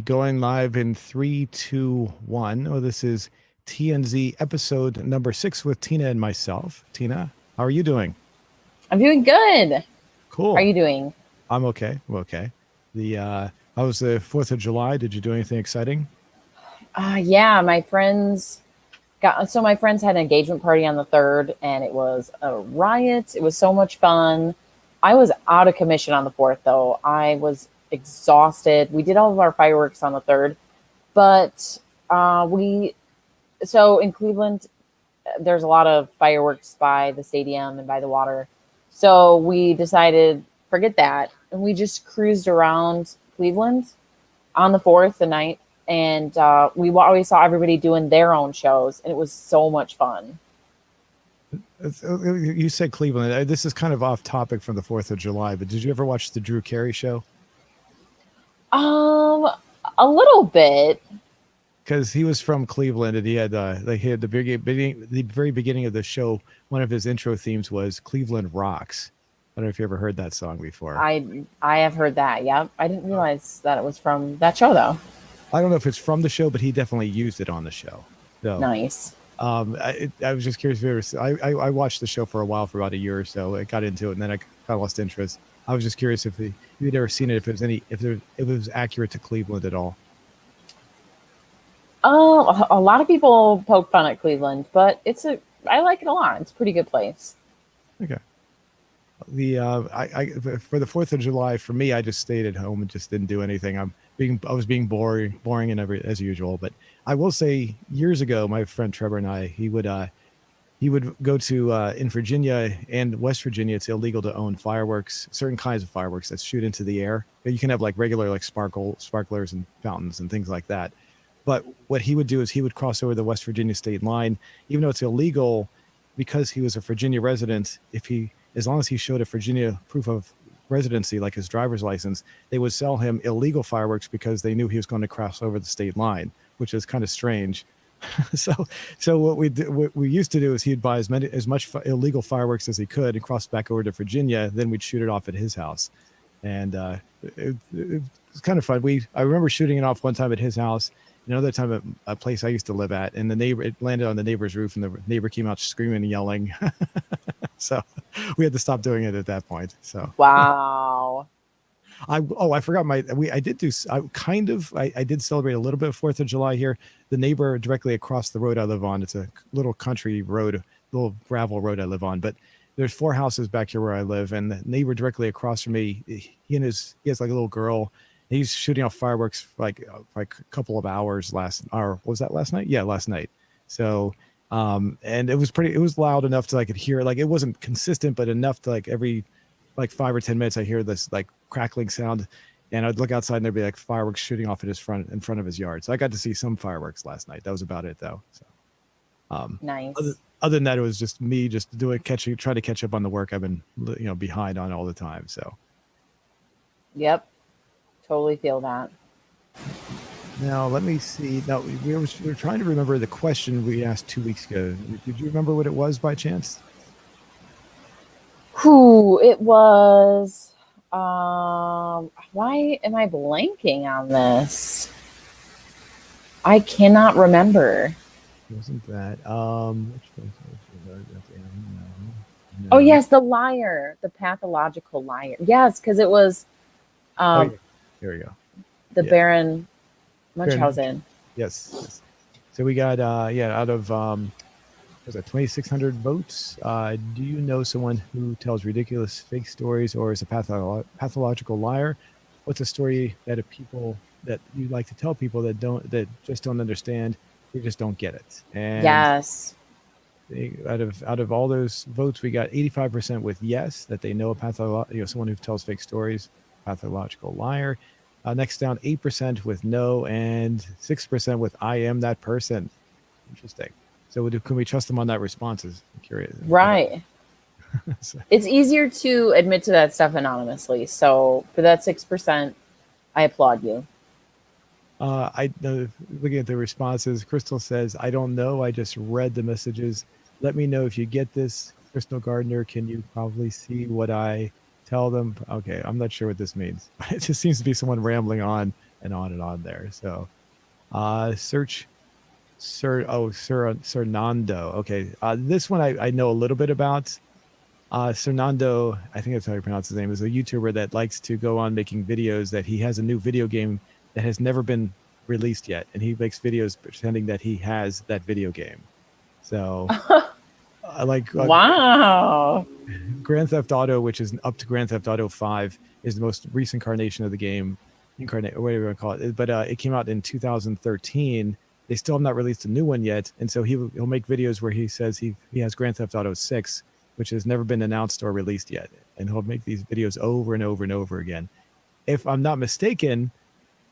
Going live in 3, 2, 1. Oh, this is TNZ episode number 6 with Tina and myself. Tina, how are you doing? I'm doing good. How are Cool. you doing? I'm okay. I'm okay. How was the 4th of July? Did you do anything exciting? Yeah, my friends had an engagement party on the 3rd and it was a riot. It was so much fun. I was out of commission on the 4th though. I was exhausted. We did all of our fireworks on the 3rd, but we so in Cleveland there's a lot of fireworks by the stadium and by the water. So we decided forget that and we just cruised around Cleveland on the 4th, the night, and we always saw everybody doing their own shows, and it was so much fun. You said Cleveland. This is kind of off topic from the 4th of July, but did you ever watch the Drew Carey show? Um, a little bit. Because he was from Cleveland, and he had the very beginning of the show. One of his intro themes was "Cleveland Rocks." I don't know if you ever heard that song before. I have heard that. Yep, I didn't realize that it was from that show though. I don't know if it's from the show, but he definitely used it on the show. So Nice. I was just curious if I watched the show for a while, for about a year or so. I got into it, and then I kind of lost interest. I was just curious if you'd ever seen it, if it was accurate to Cleveland at all. Oh, a lot of people poke fun at Cleveland, but I like it a lot. It's a pretty good place. Okay. I for the 4th of July, for me, I just stayed at home and just didn't do anything. I was being boring and as usual. But I will say, years ago, my friend Trevor and I, he would go to in Virginia and West Virginia. It's illegal to own fireworks, certain kinds of fireworks that shoot into the air. You can have like regular like sparklers and fountains and things like that. But what he would do is he would cross over the West Virginia state line, even though it's illegal, because he was a Virginia resident. As long as he showed a Virginia proof of residency, like his driver's license, they would sell him illegal fireworks because they knew he was going to cross over the state line, which is kind of strange. so, so what we used to do is he'd buy as much illegal fireworks as he could and cross back over to Virginia. Then we'd shoot it off at his house, and it was kind of fun. I remember shooting it off one time at his house. Another time at a place I used to live at, and it landed on the neighbor's roof, and the neighbor came out screaming and yelling. So we had to stop doing it at that point. So Wow. I forgot I did celebrate a little bit of 4th of July here. The neighbor directly across the road I live on, it's a little country road, little gravel road I live on, but there's 4 houses back here where I live, and the neighbor directly across from me, he has like a little girl. He's shooting off fireworks for like a couple of hours was that last night? Yeah, last night. So, and it was loud enough to I could hear, like, it wasn't consistent, but enough to like every like 5 or 10 minutes, I hear this like crackling sound, and I'd look outside and there'd be like fireworks shooting off in front of his yard. So I got to see some fireworks last night. That was about it though. So, other, Nice. other than that, it was just me just trying to catch up on the work I've been, behind on all the time. So Yep. Totally feel that. now let me see. Now we were trying to remember the question we asked 2 weeks ago. Did you remember what it was by chance? Who it was. Why am I blanking on this? I cannot remember. Wasn't that which was Oh no. yes, the liar, the pathological liar. Yes, because it was Oh yeah. um, There we go. the Yeah. Baron Fair enough. Munchausen. Yes. So we got out of was it 2,600 votes? Do you know someone who tells ridiculous fake stories or is a pathological liar? What's a story that you like to tell people that just don't understand? They just don't get it. And Yes. out of all those votes, we got 85% with yes, that they know someone who tells fake stories, pathological liar. Next down, 8% with no, and 6% with I am that person. Interesting. So can we trust them on that responses? I'm curious. Right. So, It's easier to admit to that stuff anonymously. So for that 6%, I applaud you. I looking at the responses. Crystal says, "I don't know. I just read the messages. Let me know if you get this." Crystal Gardner, can you probably see what I tell them? Okay, I'm not sure what this means. It just seems to be someone rambling on and on there. So search Sir Nando. Okay, this one I know a little bit about. Fernando, I think that's how you pronounce his name, is a YouTuber that likes to go on making videos that he has a new video game that has never been released yet, and he makes videos pretending that he has that video game. So, I like Wow. Grand Theft Auto, which is up to Grand Theft Auto 5, is the most recent incarnation of the game, or whatever you want to call it. But it came out in 2013. They still have not released a new one yet, and so he'll make videos where he says he has Grand Theft Auto 6, which has never been announced or released yet, and he'll make these videos over and over and over again. If I'm not mistaken,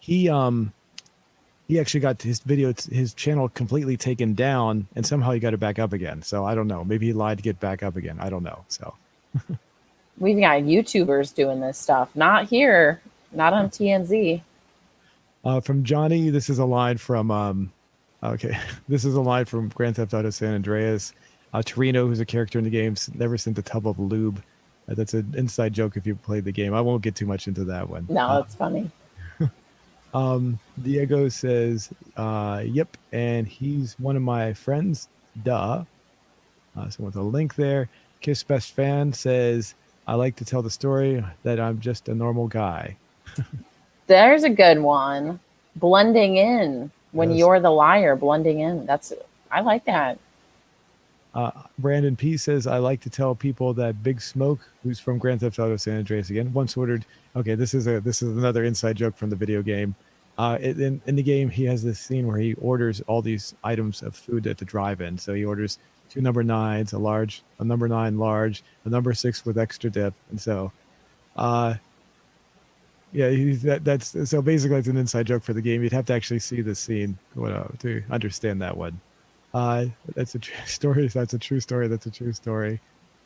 he actually got his channel completely taken down, and somehow he got it back up again. So I don't know. Maybe he lied to get back up again. I don't know. So We've got YouTubers doing this stuff. Not here. Not on TNZ. From Johnny, this is a line from this is a line from Grand Theft Auto San Andreas. Torino, who's a character in the game, never sent a tub of lube. That's an inside joke if you played the game. I won't get too much into that one. No, that's funny. Diego says, yep, and he's one of my friends. Duh. So with a link there. Kiss Best Fan says, I like to tell the story that I'm just a normal guy. There's a good one. Blending in. When Yes. you're the liar, blending in. I like that. Brandon P says, I like to tell people that Big Smoke, who's from Grand Theft Auto San Andreas again, once ordered. Okay, this is another inside joke from the video game. In the game, he has this scene where he orders all these items of food at the drive-in. So he orders 2 number 9s, a number 9 large, a number 6 with extra dip, and so, yeah, that's so basically it's an inside joke for the game. You'd have to actually see the scene to understand that one. That's a true story. That's a true story. That's a true story.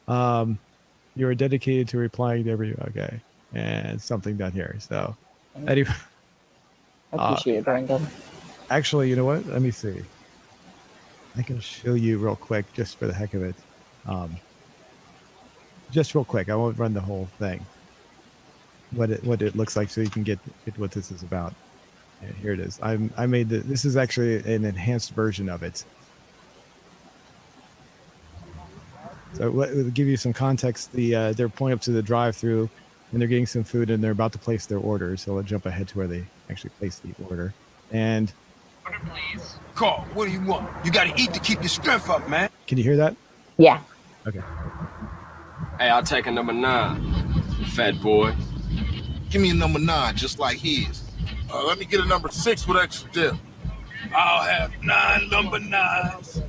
You are dedicated to replying to every okay, and something down here. So, anyway, I appreciate it, Brandon. actually, you know what? Let me see. I can show you real quick, just for the heck of it. Just real quick. I won't run the whole thing. What it looks like, so you can get what this is about. Yeah, here it is. I made this is actually an enhanced version of it. So to give you some context, they're pulling up to the drive-through, and they're getting some food, and they're about to place their order. So I'll jump ahead to where they actually place the order. And Please. Carl, what do you want? You gotta eat to keep your strength up, man. can you hear that? Yeah. Okay. Hey, I'll take a number 9, fat boy. Give me a number 9, just like his. Let me get a number 6 with extra dip. I'll have 9 number 9s,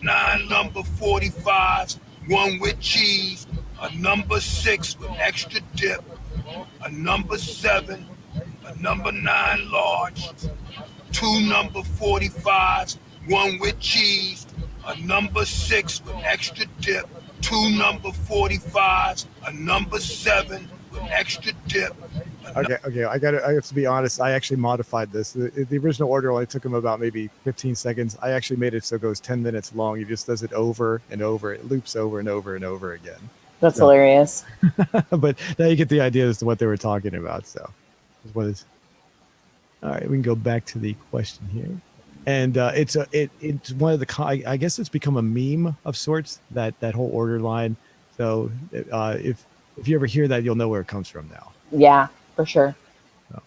9 number 45s, 1 with cheese, a number 6 with extra dip, a number 7, a number 9 large, 2 number 45s, 1 with cheese, a number 6 with extra dip, 2 number 45s, a number 7 with extra dip. Okay. I have to be honest. I actually modified this. The original order only took him about maybe 15 seconds. I actually made it so it goes 10 minutes long. He just does it over and over. It loops over and over and over again. That's So- hilarious. But now you get the idea as to what they were talking about. So, what is? All right, we can go back to the question here, and it's one of the. I guess it's become a meme of sorts, that whole order line. So if you ever hear that, you'll know where it comes from now. Yeah, for sure. All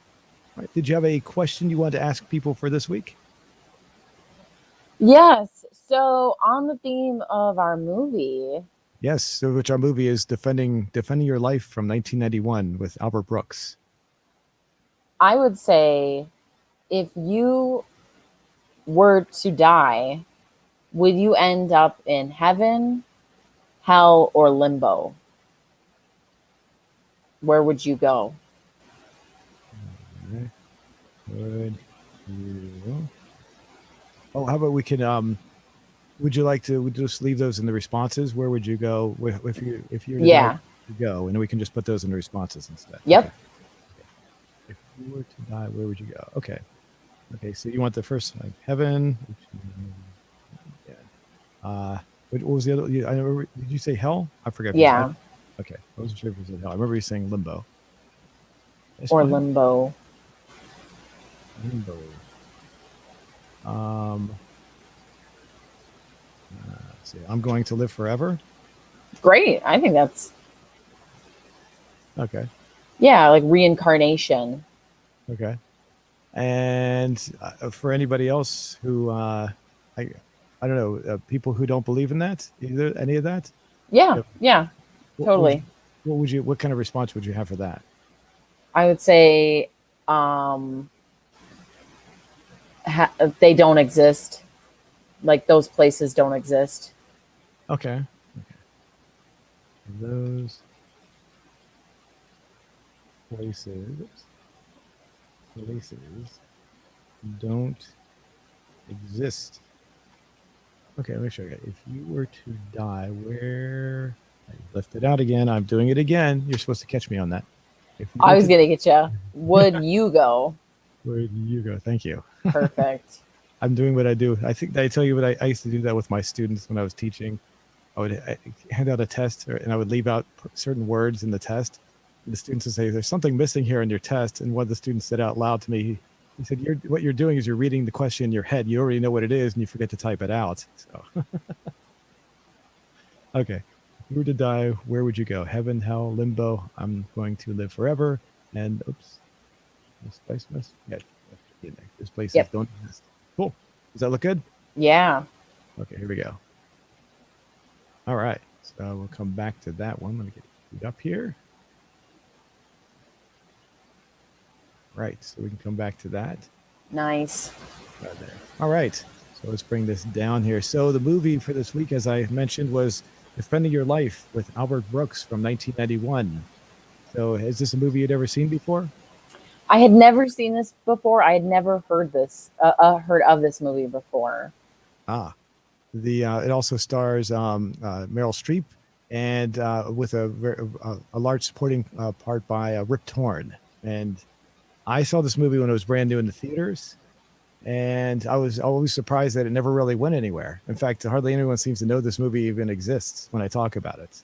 right, did you have a question you wanted to ask people for this week? Yes. So on the theme of our movie, Yes. So which our movie is defending your life from 1991 with Albert Brooks. I would say if you were to die, would you end up in heaven, hell, or limbo? Where would you go? Okay. Would you? Oh, how about we can would you like to just leave those in the responses? Where would you go if you're to Yeah. die, to go, and we can just put those in the responses instead. Yep. Okay. If you were to die, where would you go? Okay. Okay. So you want the first, like, heaven? Yeah. What was the other? I remember, did you say hell? I forgot. if you Yeah. said- Okay. I wasn't sure if you said hell. I remember you saying limbo. That's Or fine. limbo? Limbo. Um, let's see. I'm Going to Live Forever. Great. I think that's, Okay. yeah, like reincarnation. Okay. And for anybody else who, I don't know, people who don't believe in that, either any of that. Yeah. Yeah. What would Totally. you, what would you? What kind of response would you have for that? I would say they don't exist. Like those places don't exist. Okay. Those places don't exist. Okay, let me show you. If you were to die, where? I left it out again. I'm doing it again. You're supposed to catch me on that. If you I were was to, gonna get you. Would you go? where do you go? Thank you. Perfect. I'm doing what I do. I think I tell you what I used to do that with my students when I was teaching. I would hand out a test, and I would leave out certain words in the test. And the students would say, "There's something missing here in your test." And one of the students said out loud to me, he said, "What you're doing is you're reading the question in your head. You already know what it is, and you forget to type it out." So, okay. If you were to die, where would you go? Heaven, hell, limbo? I'm going to live forever. And oops, this place must. Yeah, this places Yep. don't exist. Cool. Does that look good? Yeah. Okay, here we go. All right, so we'll come back to that one. Let me get it up here. Right, so we can come back to that. Nice. Right there. All right, so let's bring this down here. So the movie for this week, as I mentioned, was Defending Your Life with Albert Brooks from 1991. So is this a movie you'd ever seen before? I had never seen this before. I had never heard of this movie before. Ah, it also stars Meryl Streep and with a large supporting part by Rip Torn. And I saw this movie when it was brand new in the theaters, and I was always surprised that it never really went anywhere. In fact, hardly anyone seems to know this movie even exists when I talk about it.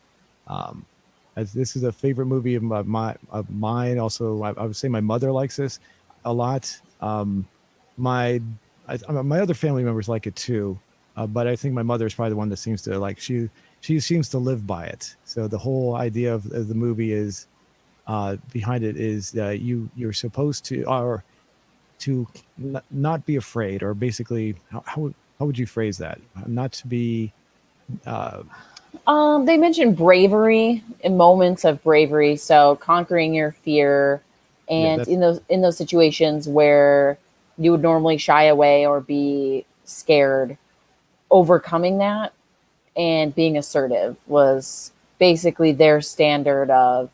As this is a favorite movie of mine. Also, I would say my mother likes this a lot. My other family members like it too, but I think my mother is probably the one that seems to like. She seems to live by it. So the whole idea of the movie is behind it is you're supposed to not be afraid, or basically how would you phrase that? Not to be. They mentioned bravery and moments of bravery, so conquering your fear, and in those situations where you would normally shy away or be scared, overcoming that and being assertive was basically their standard of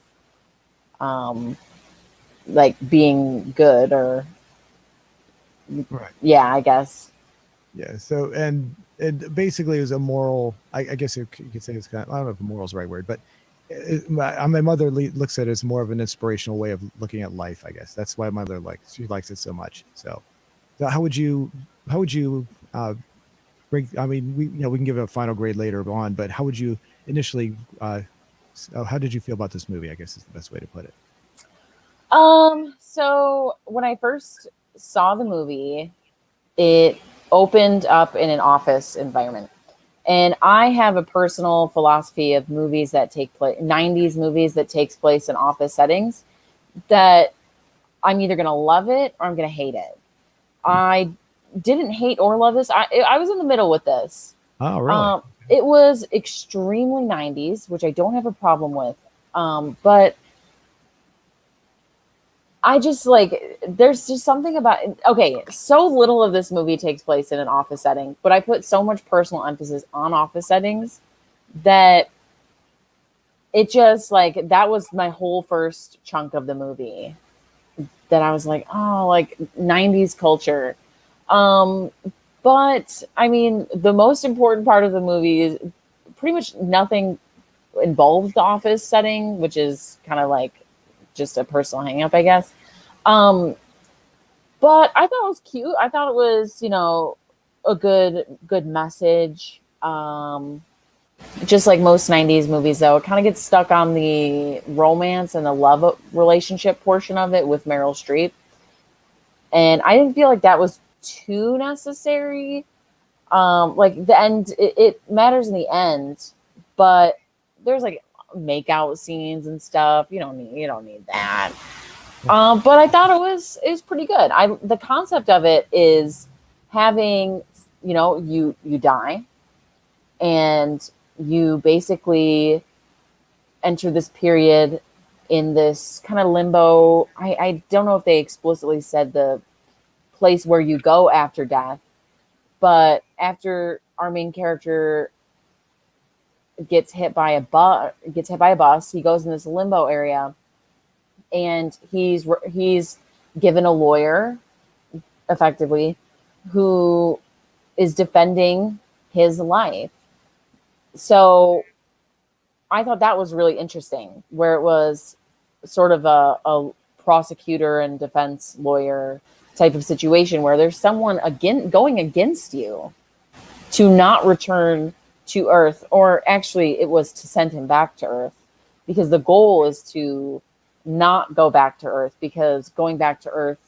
like being good, or Right. yeah, I guess. Yeah. So and basically it was a moral. I guess you could say it's kind of, I don't know if moral is the right word, but my mother looks at it as more of an inspirational way of looking at life. I guess that's why my mother likes it so much. So how would you break? I mean, we can give it a final grade later on, but how would you initially? How did you feel about this movie? I guess is the best way to put it. So when I first saw the movie, it opened up in an office environment. And I have a personal philosophy of movies that take place, 90s movies that takes place in office settings, that I'm either going to love it or I'm going to hate it. I didn't hate or love this. I was in the middle with this. Oh, really? It was extremely 90s, which I don't have a problem with. But I just there's just something about, okay, so little of this movie takes place in an office setting, but I put so much personal emphasis on office settings that it just that was my whole first chunk of the movie, that I was like, oh, 90s culture. But I mean, the most important part of the movie is pretty much nothing involves the office setting, which is kind of just a personal hang up, I guess. But I thought it was cute. I thought it was, a good message. Just like most 90s movies, though, it kind of gets stuck on the romance and the love relationship portion of it with Meryl Streep. And I didn't feel like that was too necessary. Like the end, it matters in the end, but there's like make out scenes and stuff. You don't need that. But I thought it was pretty good. The concept of it is having, you die and you basically enter this period in this kind of limbo. I don't know if they explicitly said the place where you go after death, but after our main character gets hit by a bus, he goes in this limbo area, and he's given a lawyer, effectively, who is defending his life. So I thought that was really interesting, where it was sort of a prosecutor and defense lawyer type of situation where there's someone going against you to not return to Earth, or actually it was to send him back to Earth, because the goal is to not go back to Earth, because going back to Earth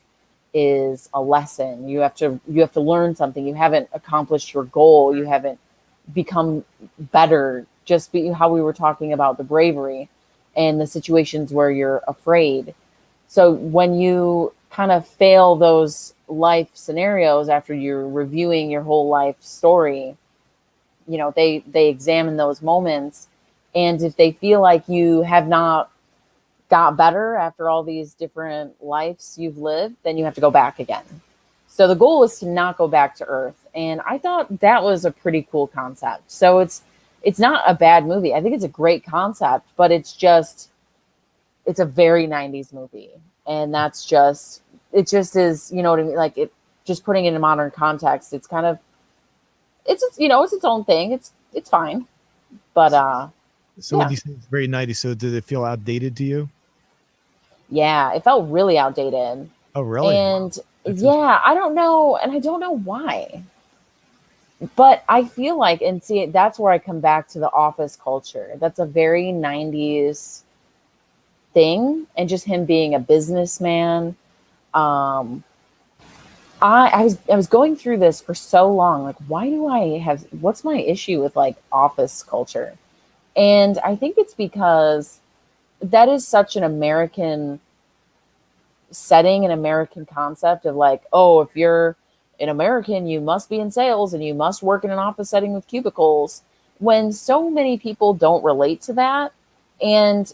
is a lesson. You have to learn something. You haven't accomplished your goal. You haven't become better. Just how we were talking about the bravery and the situations where you're afraid. So when you kind of fail those life scenarios after you're reviewing your whole life story, they examine those moments, and if they feel like you have not got better after all these different lives you've lived, then you have to go back again. So the goal is to not go back to Earth, and I thought that was a pretty cool concept. So it's not a bad movie. I think it's a great concept, but it's a very 90s movie, and it just is, you know what I mean? Like, it just putting it in modern context, it's kind of, it's its own thing. It's fine. But so yeah. Would you say it's very 90s? So did it feel outdated to you? Yeah, it felt really outdated. Oh, really? And yeah, I don't know, and I don't know why. But I feel like, and see, that's where I come back to the office culture. That's a very 90s thing, and just him being a businessman. I was going through this for so long. Like, what's my issue with like office culture? And I think it's because that is such an American setting, an American concept of like, oh, if you're an American, you must be in sales and you must work in an office setting with cubicles, when so many people don't relate to that. And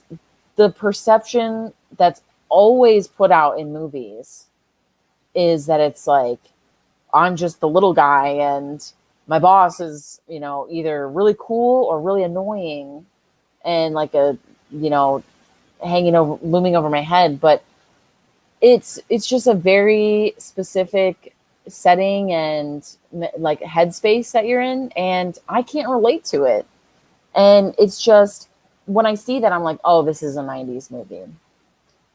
the perception that's always put out in movies is that it's like, I'm just the little guy and my boss is, either really cool or really annoying and like looming over my head. But it's just a very specific setting and like headspace that you're in, and I can't relate to it. And it's just, when I see that, I'm like, oh, this is a 90s movie.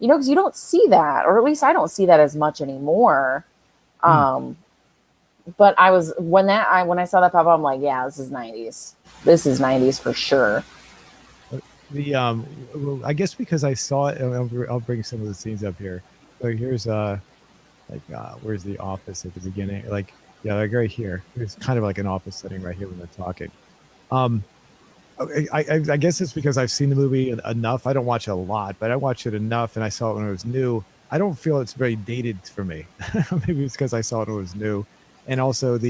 Because you don't see that, or at least I don't see that as much anymore. But when I saw that pop up, I'm like, yeah, this is 90s. This is 90s for sure. I guess because I saw it, I'll bring some of the scenes up here. So here's where's the office at the beginning? Like right here. It's kind of like an office setting right here when they're talking. I guess it's because I've seen the movie enough. I don't watch it a lot, but I watched it enough, and I saw it when it was new. I don't feel it's very dated for me. Maybe it's because I saw it when it was new, and also I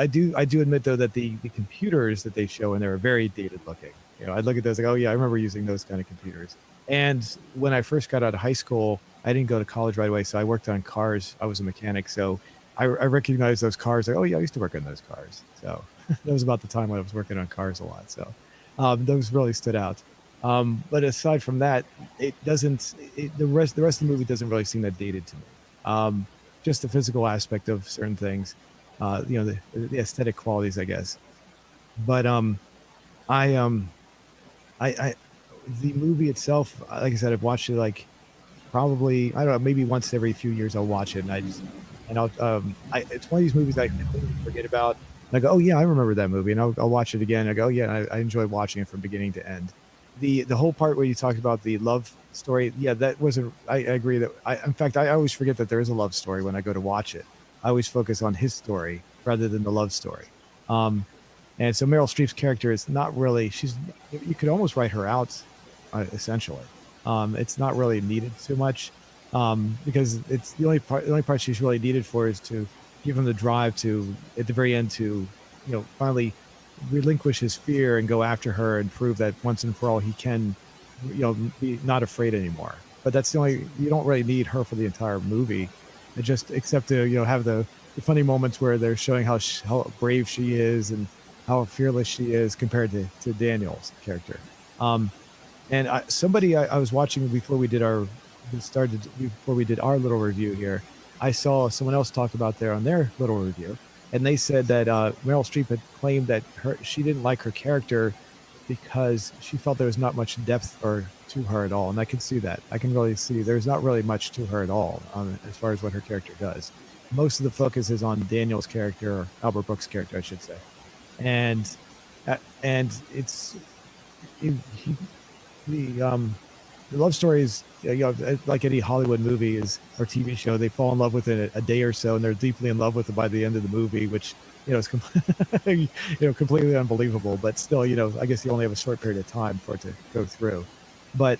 do admit though that the computers that they show in there are very dated looking. I look at those like, oh yeah, I remember using those kind of computers. And when I first got out of high school, I didn't go to college right away, so I worked on cars. I was a mechanic, so I recognized those cars. Like, oh yeah, I used to work on those cars. So that was about the time when I was working on cars a lot. So those really stood out. But aside from that, it doesn't. The rest of the movie doesn't really seem that dated to me. Just the physical aspect of certain things, the aesthetic qualities, I guess. But the movie itself, like I said, I've watched it like probably, I don't know, maybe once every few years I'll watch it, and it's one of these movies I completely forget about. And I go, oh yeah, I remember that movie, and I'll watch it again. I go, oh yeah, I enjoy watching it from beginning to end. the whole part where you talked about the love story, yeah, that wasn't. I agree that in fact, I always forget that there is a love story when I go to watch it. I always focus on his story rather than the love story. Um, and so Meryl Streep's character is not really. You could almost write her out, essentially. It's not really needed too much because it's the only part. The only part she's really needed for is to give him the drive to, at the very end, to finally relinquish his fear and go after her and prove that once and for all he can, be not afraid anymore. But that's the only. You don't really need her for the entire movie, just except to have the funny moments where they're showing how brave she is and how fearless she is compared to Daniel's character. And I was watching before we did our little review here. I saw someone else talk about on their little review, and they said that Meryl Streep had claimed that she didn't like her character because she felt there was not much depth to her at all. And I can see that. I can really see there's not really much to her at all as far as what her character does. Most of the focus is on Daniel's character, or Albert Brooks' character, I should say. And it's the love story is like any Hollywood movie or TV show. They fall in love within a day or so, and they're deeply in love with it by the end of the movie, which is completely unbelievable. But still, I guess you only have a short period of time for it to go through. But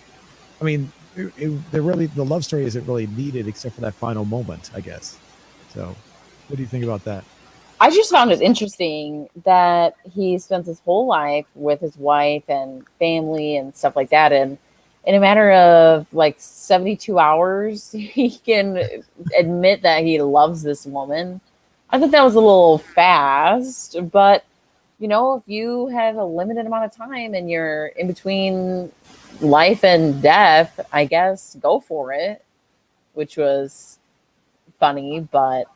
I mean, the love story isn't really needed except for that final moment, I guess. So, what do you think about that? I just found it interesting that he spends his whole life with his wife and family and stuff like that, and in a matter of like 72 hours, he can admit that he loves this woman. I thought that was a little fast, but if you have a limited amount of time and you're in between life and death, I guess go for it, which was funny. But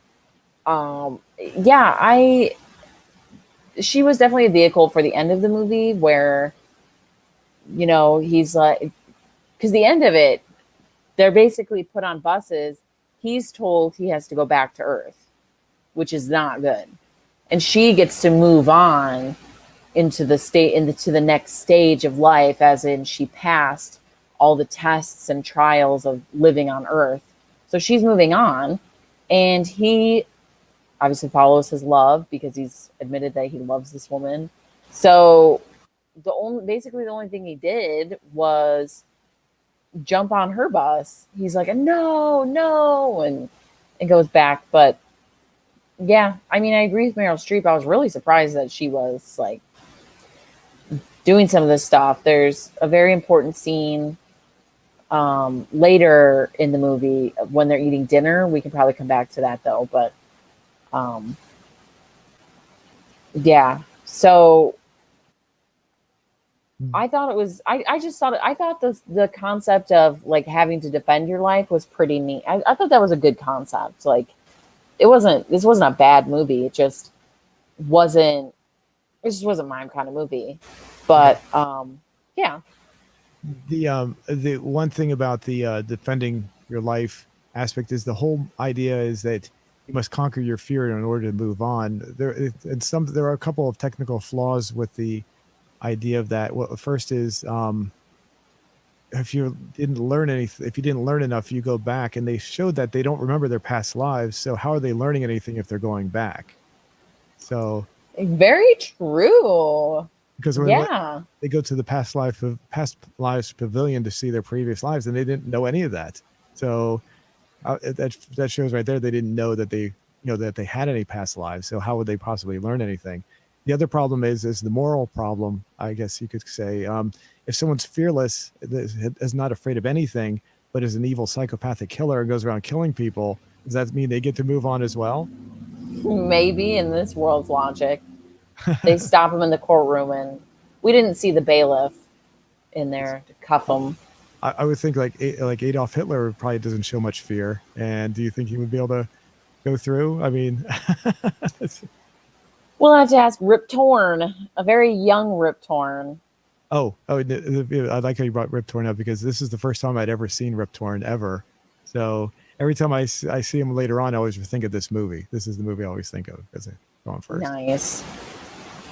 she was definitely a vehicle for the end of the movie where he's like, because the end of it, they're basically put on buses. He's told he has to go back to Earth, which is not good. And she gets to move on into the next stage of life, as in she passed all the tests and trials of living on Earth. So she's moving on, and he obviously follows his love because he's admitted that he loves this woman. So the only thing he did was jump on her bus. He's like, no, and goes back. But yeah, I mean, I agree with Meryl Streep. I was really surprised that she was like doing some of this stuff. There's a very important scene later in the movie when they're eating dinner. We can probably come back to that though. But yeah, so I thought it was, I thought the concept of like having to defend your life was pretty neat. I thought that was a good concept. Like this wasn't a bad movie. It just wasn't my kind of movie. But yeah. The one thing about the defending your life aspect is the whole idea is that you must conquer your fear in order to move on. There are a couple of technical flaws with the idea of that. Well, first is if you didn't learn enough, you go back, and they showed that they don't remember their past lives. So how are they learning anything if they're going back? So very true. Because when they go to the past lives pavilion to see their previous lives, and they didn't know any of that. So that shows right there they didn't know that they had any past lives. So how would they possibly learn anything? The other problem is the moral problem, I guess you could say. If someone's fearless, is not afraid of anything, but is an evil psychopathic killer and goes around killing people, does that mean they get to move on as well? Maybe in this world's logic. They stop him in the courtroom, and we didn't see the bailiff in there to cuff him. I would think like Adolf Hitler probably doesn't show much fear. And do you think he would be able to go through? I mean, we'll have to ask Rip Torn, a very young Rip Torn. Oh, I like how you brought Rip Torn up, because this is the first time I'd ever seen Rip Torn ever. So every time I see him later on, I always think of this movie. This is the movie I always think of as going first. Nice.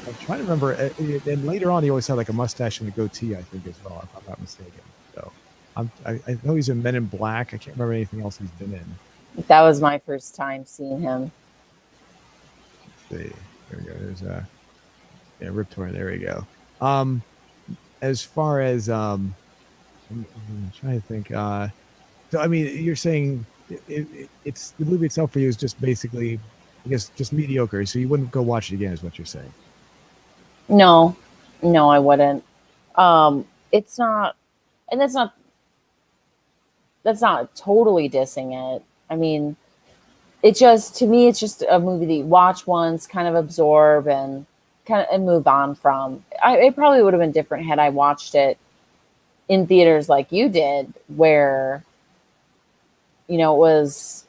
I'm trying to remember. And later on, he always had like a mustache and a goatee, I think, as well, if I'm not mistaken. So I know he's in Men in Black. I can't remember anything else he's been in. That was my first time seeing him. Let's see. There we go. There's yeah, Rip Torn. There we go. As far as I'm trying to think. So I mean, you're saying it's the movie itself for you is just basically, I guess, just mediocre. So you wouldn't go watch it again, is what you're saying. No, no, I wouldn't. It's not, and that's not totally dissing it. I mean, it just to me, it's just a movie that you watch once, kind of absorb and move on from. It probably would have been different had I watched it in theaters like you did, where it was.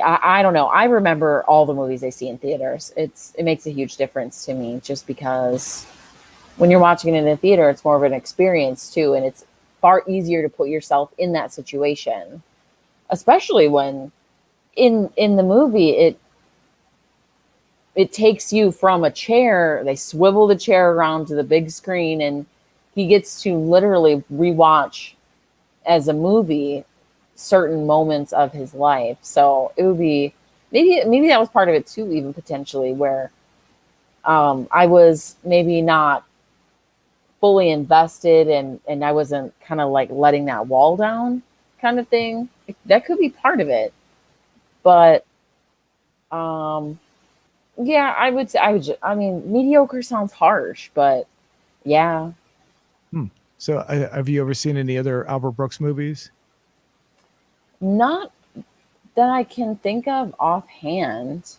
I don't know. I remember all the movies I see in theaters. It makes a huge difference to me, just because when you're watching it in a theater, it's more of an experience too, and it's far easier to put yourself in that situation, especially when in the movie it takes you from a chair. They swivel the chair around to the big screen, and he gets to literally rewatch as a movie certain moments of his life. So it would be maybe that was part of it too, even potentially, where I was maybe not fully invested and I wasn't kind of like letting that wall down kind of thing. That could be part of it. But yeah, I would say I mean, mediocre sounds harsh, but yeah. So have you ever seen any other Albert Brooks movies? Not that I can think of offhand.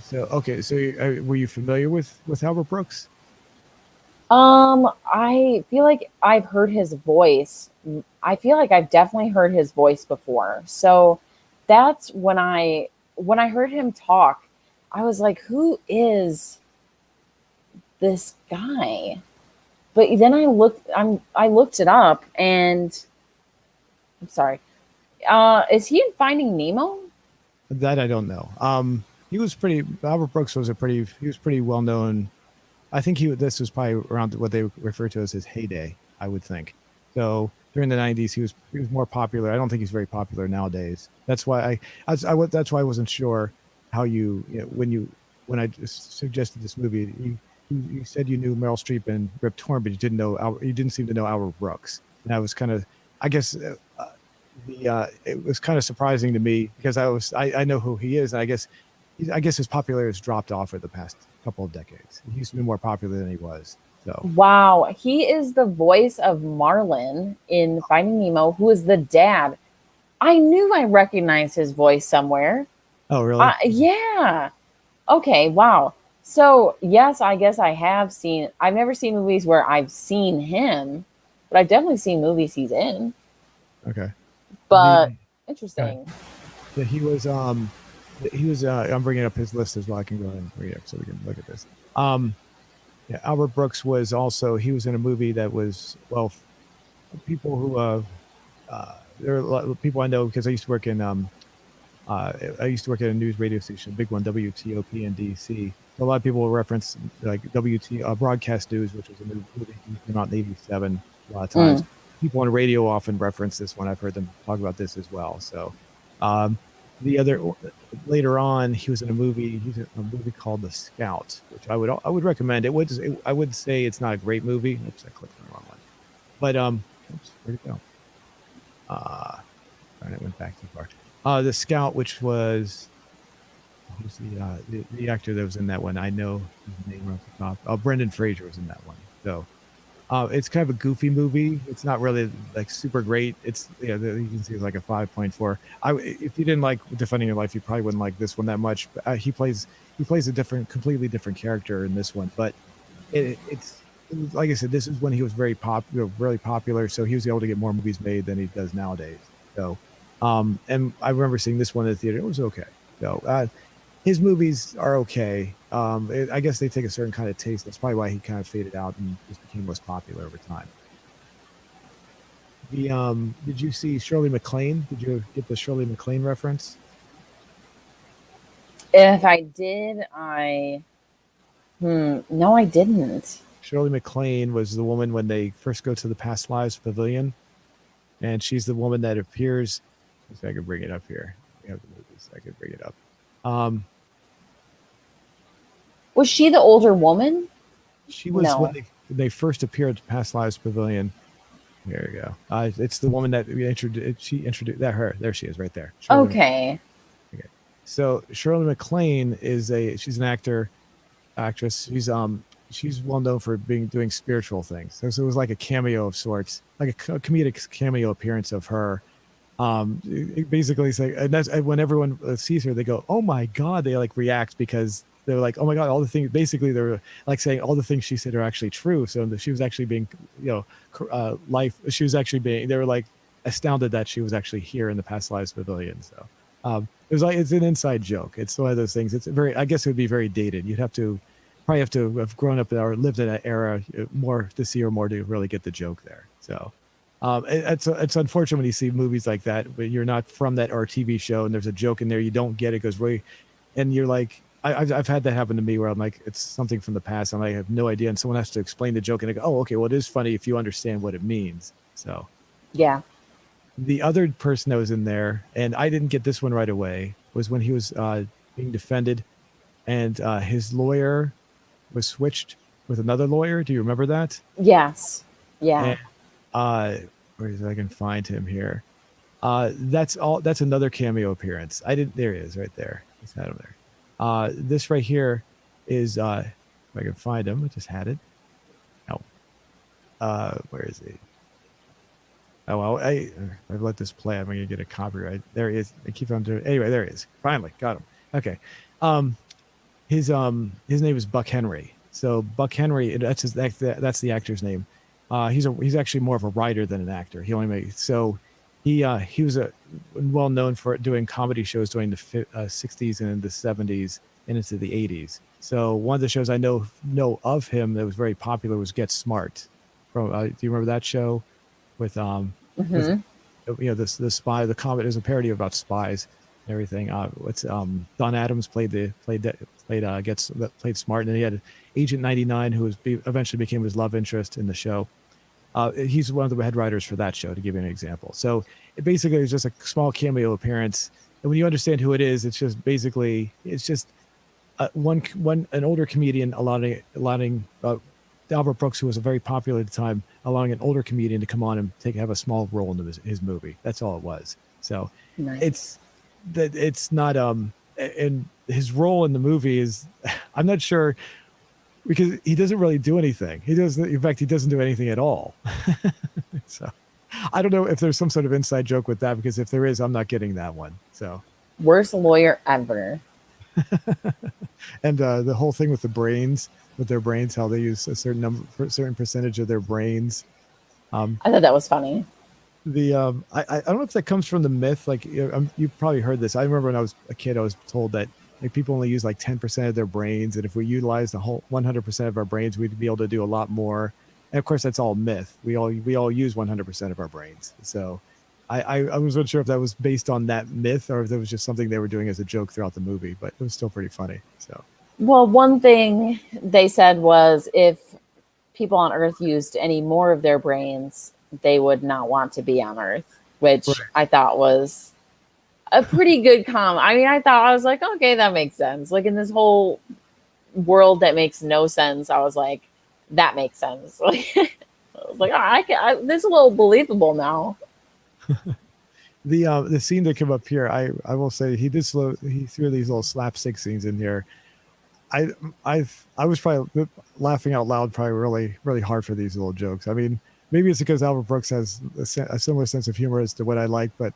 So okay, so were you familiar with Albert Brooks? I feel like I've heard his voice. I feel like I've definitely heard his voice before. So that's when I heard him talk, I was like, who is this guy? But then I looked it up, and I'm sorry. Is he in Finding Nemo? That I don't know. He was pretty. Albert Brooks was he was pretty well known. I think this was probably around what they refer to as his heyday, I would think. So during the 90s, he was more popular. I don't think he's very popular nowadays. That's why that's why I wasn't sure how when I just suggested this movie, you said you knew Meryl Streep and Rip Torn, but you didn't seem to know Albert Brooks. And I was kind of, I guess, it was kind of surprising to me because I know who he is, and I guess his popularity has dropped off for the past couple of decades. He used to be more popular than he was. So wow, he is the voice of Marlin in Finding Nemo, who is the dad. I knew I recognized his voice somewhere. Oh, really? Yeah. Okay. Wow. So yes, I guess I have seen. I've never seen movies where I've seen him, but I've definitely seen movies he's in. Okay. But interesting. Yeah, he was. I'm bringing up his list as well. I can go ahead and bring it up so we can look at this. Yeah, Albert Brooks was also. He was in a movie that was people who there are a lot of people I know because I used to work in I used to work at a news radio station, a big one, WTOP in DC. A lot of people will reference like Broadcast News, which was a movie that came out in '87. A lot of times, people on radio often reference this one. I've heard them talk about this as well. So, later on, he was in a movie. He's in a movie called The Scout, which I would recommend. I would say it's not a great movie. Oops, I clicked on the wrong one. But oops, where'd it go? Darn, it went back too far. The Scout, which was who's the actor that was in that one? I know his name off the top. Oh, Brendan Fraser was in that one. So it's kind of a goofy movie. It's not really like super great. It's you can see it's like a 5.4. If you didn't like Defending Your Life, you probably wouldn't like this one that much. But he plays a completely different character in this one. But it's like I said, this is when he was very popular. So he was able to get more movies made than he does nowadays. So, and I remember seeing this one in the theater. It was okay. So his movies are okay. I guess they take a certain kind of taste. That's probably why he kind of faded out and just became less popular over time. Did you see Shirley Maclaine? Did you get the Shirley Maclaine reference? If I did, no, I didn't. Shirley Maclaine was the woman when they first go to the Past Lives Pavilion, and she's the woman that appears. If I can bring it up here, we have the movies. I can bring it up. Was she the older woman? She was No. when they first appeared at Past Lives Pavilion. There you go. It's the woman that we introduced. She introduced that her. There she is, right there. Shirley Okay. Okay. So Shirley Maclaine she's an actress. She's well known for doing spiritual things. So it was like a cameo of sorts, like a comedic cameo appearance of her. Basically, it's like, and that's when everyone sees her, they go, "Oh my God!" They like react because they're like, "Oh my God!" All the things. Basically, they're like saying all the things she said are actually true. So she was actually being, She was actually being. They were like astounded that she was actually here in the Past Lives Pavilion. So it was like it's an inside joke. It's one of those things. It's very. I guess it would be very dated. You'd probably have to have grown up or lived in that era more to see her more to really get the joke there. So. It's unfortunate when you see movies like that, but you're not from that or TV show, and there's a joke in there you don't get it goes way, and you're like, I've had that happen to me where I'm like, it's something from the past, and I have no idea, and someone has to explain the joke, and I go, oh, okay, well, it is funny if you understand what it means. So, Yeah. the other person that was in there, and I didn't get this one right away, was when he was being defended, and his lawyer was switched with another lawyer. Do you remember that? Yes. Yeah. And, where is I can find him here? That's another cameo appearance. There he is right there. He's had him there. This right here is if I can find him. I just had it. Oh, where is he? Oh well, I've let this play. I'm gonna get a copyright. There he is. I keep on doing. Anyway, there he is. Finally got him. Okay. His name is Buck Henry. So Buck Henry, that's the actor's name. He's actually more of a writer than an actor. He was well known for doing comedy shows during the 60s and the 70s and into the 80s. So one of the shows I know of him that was very popular was Get Smart. From do you remember that show with the spy, the comedy? There's a parody about spies and everything. Don Adams played Smart, and then he had Agent 99, who eventually became his love interest in the show. He's one of the head writers for that show, to give you an example. So it basically is just a small cameo appearance, and when you understand who it is, it's just an older comedian allowing Albert Brooks, who was very popular at the time, allowing an older comedian to come on and have a small role in his movie. That's all it was. So Nice. it's not and his role in the movie is, I'm not sure, because he doesn't really do anything. In fact, he doesn't do anything at all. So I don't know if there's some sort of inside joke with that, because if there is, I'm not getting that one. So Worst lawyer ever. and the whole thing with their brains, how they use a certain percentage of their brains. I thought that was funny. I don't know if that comes from the myth. Like you've probably heard this. I remember when I was a kid, I was told that like people only use like 10% of their brains, and if we utilize the whole 100% of our brains, we'd be able to do a lot more. And of course, that's all myth. We all use 100% of our brains. So I wasn't sure if that was based on that myth or if that was just something they were doing as a joke throughout the movie, but it was still pretty funny. So. Well, one thing they said was if people on Earth used any more of their brains, they would not want to be on Earth, which Right. I thought was a pretty good comment. I mean, I was like, okay, that makes sense. Like in this whole world that makes no sense, I was like, that makes sense. Like, I was like, this is a little believable now. The scene that came up here, I will say he threw these little slapstick scenes in here. I was probably laughing out loud, probably really, really hard for these little jokes. I mean, maybe it's because Albert Brooks has a similar sense of humor as to what I like, but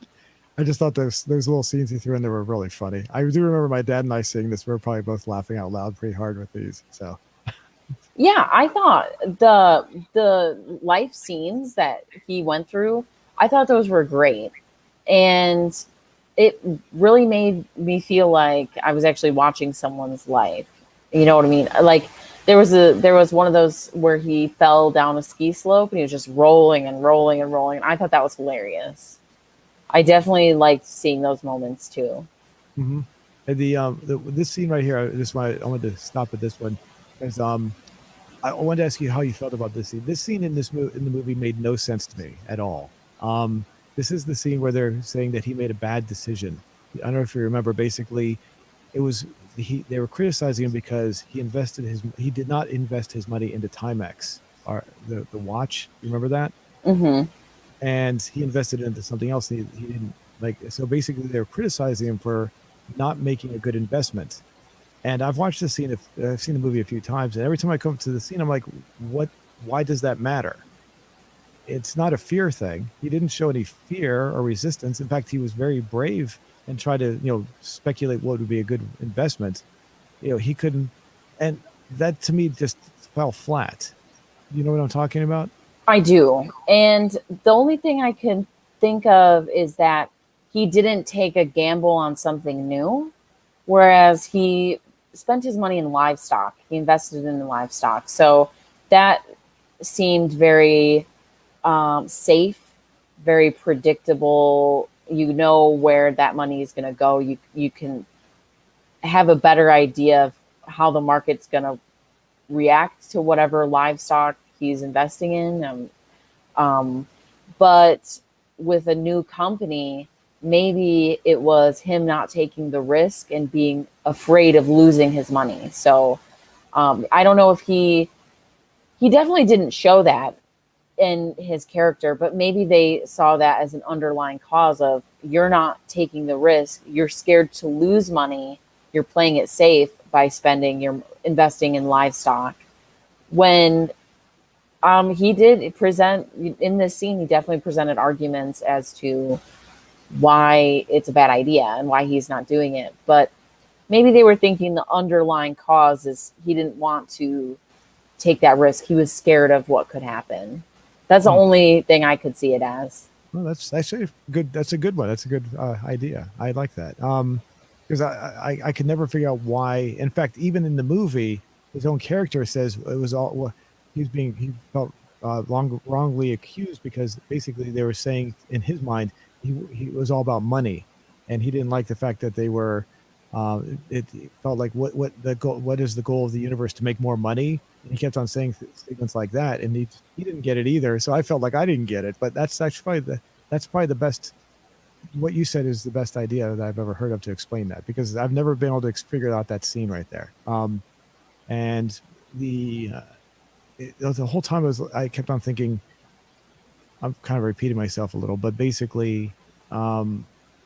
I just thought those little scenes he threw in there were really funny. I do remember my dad and I seeing this. We were probably both laughing out loud pretty hard with these. So Yeah, I thought the life scenes that he went through, I thought those were great. And it really made me feel like I was actually watching someone's life. You know what I mean? Like there was one of those where he fell down a ski slope and he was just rolling and rolling and rolling. I thought that was hilarious. I definitely liked seeing those moments too. mm-hmm. This scene right here, I wanted to stop at this one because I wanted to ask you how you felt about this scene. This scene in in the movie made no sense to me at all. This is the scene where they're saying that he made a bad decision. I don't know if you remember. Basically, it was they were criticizing him because he did not invest his money into Timex, or the watch. You remember that? Mm-hmm. And he invested it into something else. He didn't like. So basically, they were criticizing him for not making a good investment. And I've watched this scene. I've seen the movie a few times, and every time I come to the scene, I'm like, "What? Why does that matter?" It's not a fear thing. He didn't show any fear or resistance. In fact, he was very brave and tried to, speculate what would be a good investment. He couldn't, and that to me just fell flat. You know what I'm talking about? I do. And the only thing I can think of is that he didn't take a gamble on something new, whereas he spent his money in livestock. He invested in livestock. So that seemed very safe, very predictable. You know where that money is going to go. You can have a better idea of how the market's going to react to whatever livestock he's investing in. But with a new company, maybe it was him not taking the risk and being afraid of losing his money. So I don't know if he definitely didn't show that in his character, but maybe they saw that as an underlying cause of you're not taking the risk. You're scared to lose money. You're playing it safe by you're investing in livestock. When he did present in this scene, he definitely presented arguments as to why it's a bad idea and why he's not doing it. But maybe they were thinking the underlying cause is he didn't want to take that risk. He was scared of what could happen. That's the only thing I could see it as. Well, that's actually good. That's a good one. That's a good idea. I like that. Because I could never figure out why. In fact, even in the movie, his own character says it was all. Well, he felt wrongly accused because basically they were saying in his mind he was all about money, and he didn't like the fact that they were. It felt like what is the goal of the universe, to make more money? And he kept on saying statements like that, and he didn't get it either. So I felt like I didn't get it, but that's actually probably the best. What you said is the best idea that I've ever heard of to explain that, because I've never been able to figure out that scene right there. And the whole time I kept on thinking, I'm kind of repeating myself a little, but basically,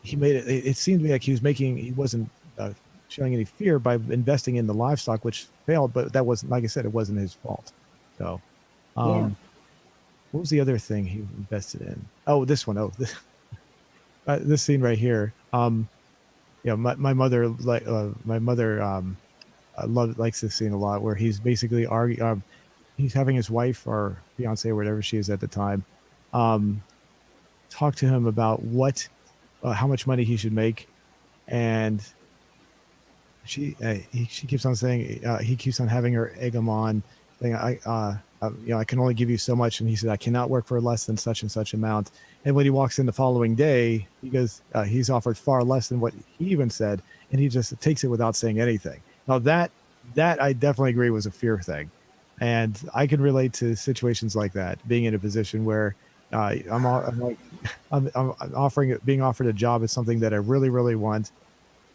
he made it. It seemed to me like he wasn't showing any fear by investing in the livestock, which failed. But that wasn't, like I said, it wasn't his fault. So, what was the other thing he invested in? Oh, this one. This scene right here. My mother likes this scene a lot, where he's basically arguing. He's having his wife or fiance or whatever she is at the time, talk to him about how much money he should make, and she keeps on saying, he keeps on having her egg him on, saying, I can only give you so much, and he said, I cannot work for less than such and such amount. And when he walks in the following day, he goes, he's offered far less than what he even said, and he just takes it without saying anything. Now that I definitely agree was a fear thing, and I can relate to situations like that, being in a position where being offered a job is something that I really, really want,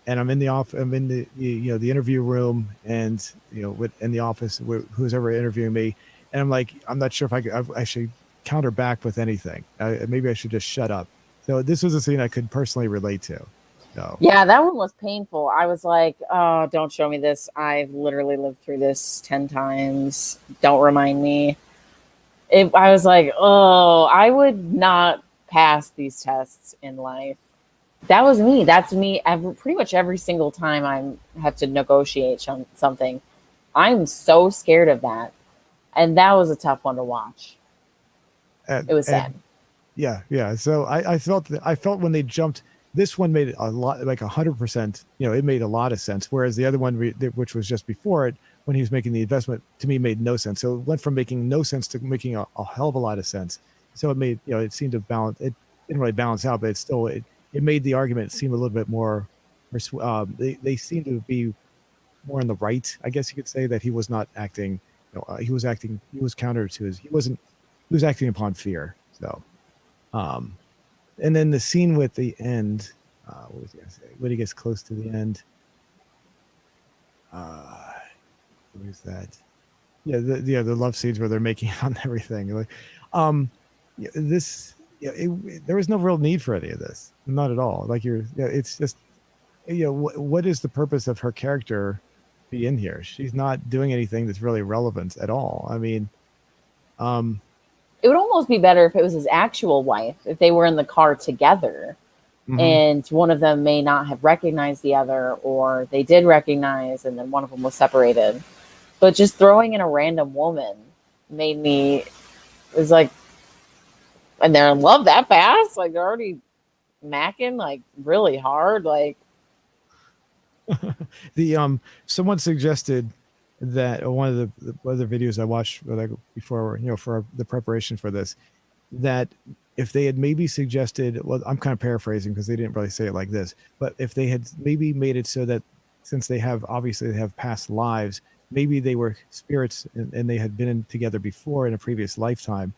and I'm in the the interview room, and in the office who's ever interviewing me, and I'm like, I'm not sure if I should counter back with anything. Maybe I should just shut up. So this was a scene I could personally relate to. So Yeah, that one was painful. I was like, oh, don't show me this. I've literally lived through this 10 times. Don't remind me. I was like, oh, I would not pass these tests in life. That was me. That's me pretty much every single time I have to negotiate something. I'm so scared of that. And that was a tough one to watch. It was sad. Yeah. So I felt when they jumped, this one made a lot, like 100%, it made a lot of sense. Whereas the other one, which was just before it, when he was making the investment, to me made no sense. So it went from making no sense to making a hell of a lot of sense. So it made, it seemed to balance. It didn't really balance out, but it made the argument seem a little bit more they seem to be more on the right, I guess you could say, that he was not acting. He was acting. He was counter to his. He wasn't. He was acting upon fear. So, um, and then the scene with the end. What was he gonna say? When he gets close to the end. What is that? Yeah, the love scenes where they're making on everything. Like, this. Yeah, there was no real need for any of this. Not at all. Like it's just. What is the purpose of her character be in here? She's not doing anything that's really relevant at all. I mean, It would almost be better if it was his actual wife, if they were in the car together. And one of them may not have recognized the other, or they did recognize and then one of them was separated. But just throwing in a random woman made me, it was like, and they're in love that fast? Like, they're already macking like really hard. Like, the someone suggested that one of the other videos I watched like before, for the preparation for this, that if they had maybe suggested, well, I'm kind of paraphrasing because they didn't really say it like this, but if they had maybe made it so that since they have past lives, maybe they were spirits and they had been together before in a previous lifetime.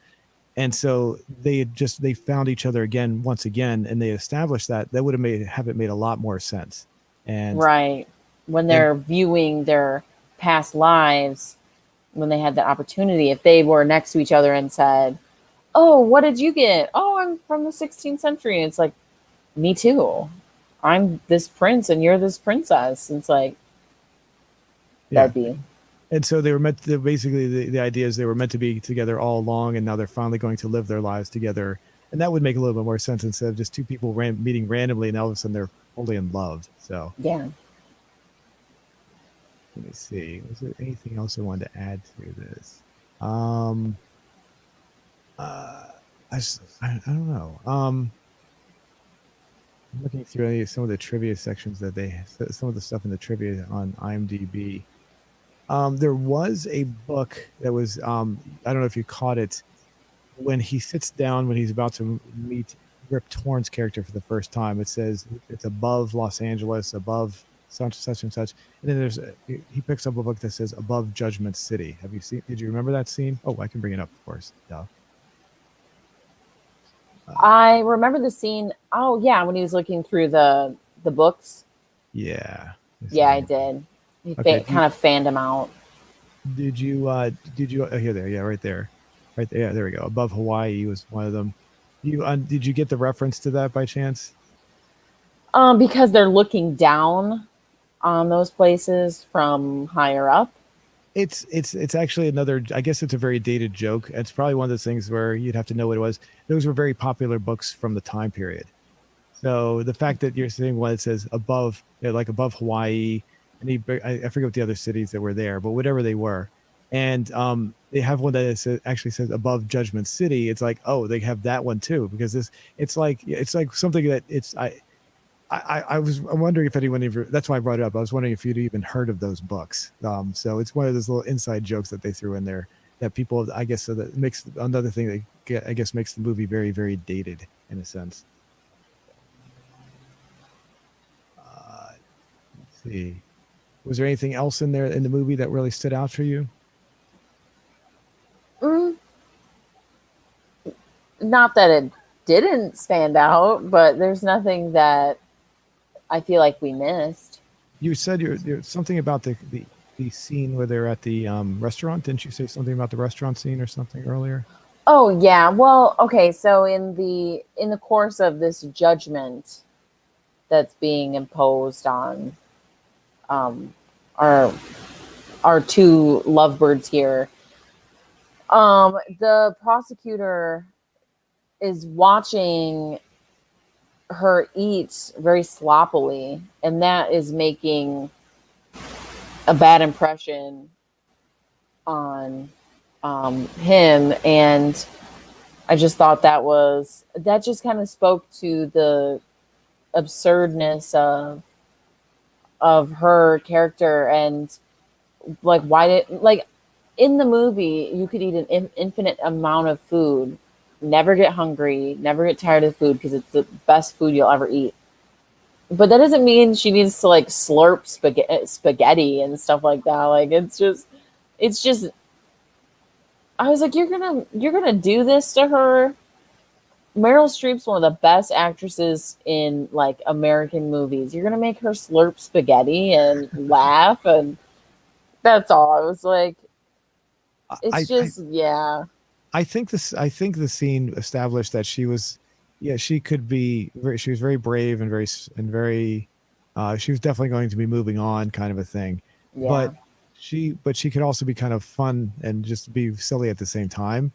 And so they found each other again, once again, and they established that would have it made a lot more sense. And right. When they're viewing their past lives, when they had the opportunity, if they were next to each other and said, "Oh, what did you get?" "Oh, I'm from the 16th century." It's like, me too. I'm this prince and you're this princess. It's like, that'd be. And so they were meant to, basically the idea is they were meant to be together all along, and now they're finally going to live their lives together. And that would make a little bit more sense instead of just two people meeting randomly and all of a sudden they're fully in love. So yeah. Let me see. Was there anything else I wanted to add to this? I don't know. I'm looking through some of the trivia sections some of the stuff in the trivia on IMDb. There was a book that was, I don't know if you caught it, when he sits down, when he's about to meet Rip Torn's character for the first time. It says it's above Los Angeles, above such and such. And then he picks up a book that says above Judgment City. Did you remember that scene? Oh, I can bring it up, of course. Yeah. I remember the scene. Oh yeah, when he was looking through the books. Yeah. Yeah, I did. He kind of fanned him out. Did you oh, here there, yeah, right there. Yeah, there we go. Above Hawaii was one of them. Did you get the reference to that by chance? Because they're looking down on those places from higher up. It's actually another, I guess it's a very dated joke. It's probably one of those things where you'd have to know what it was. Those were very popular books from the time period. So the fact that you're saying one that says above, like above Hawaii, and I forget what the other cities that were there, but whatever they were. And they have one that actually says above Judgment City. It's like, oh, they have that one too, because it's like something that I'm wondering if anyone ever, that's why I brought it up. I was wondering if you'd even heard of those books. So it's one of those little inside jokes that they threw in there that people, I guess, so that makes another thing that I guess makes the movie very, very dated in a sense. Let's see. Was there anything else in there in the movie that really stood out for you? Not that it didn't stand out, but there's nothing that I feel like we missed. You said you're something about the scene where they're at the restaurant. Didn't you say something about the restaurant scene or something earlier? Oh yeah. Well, okay. So in the course of this judgment that's being imposed on our two lovebirds here, the prosecutor is watching her eat very sloppily, and that is making a bad impression on him. And I just thought that just kind of spoke to the absurdness of her character. And like, in the movie you could eat an infinite amount of food, never get hungry, never get tired of food, because it's the best food you'll ever eat. But that doesn't mean she needs to like slurp spaghetti and stuff like that. Like it's just. I was like, you're gonna do this to her. Meryl Streep's one of the best actresses in like American movies. You're gonna make her slurp spaghetti and laugh, and that's all. I was like, it's just yeah. I think the scene established that she was, yeah, she could be very, she was very brave and very, she was definitely going to be moving on, kind of a thing. Yeah. But she could also be kind of fun and just be silly at the same time.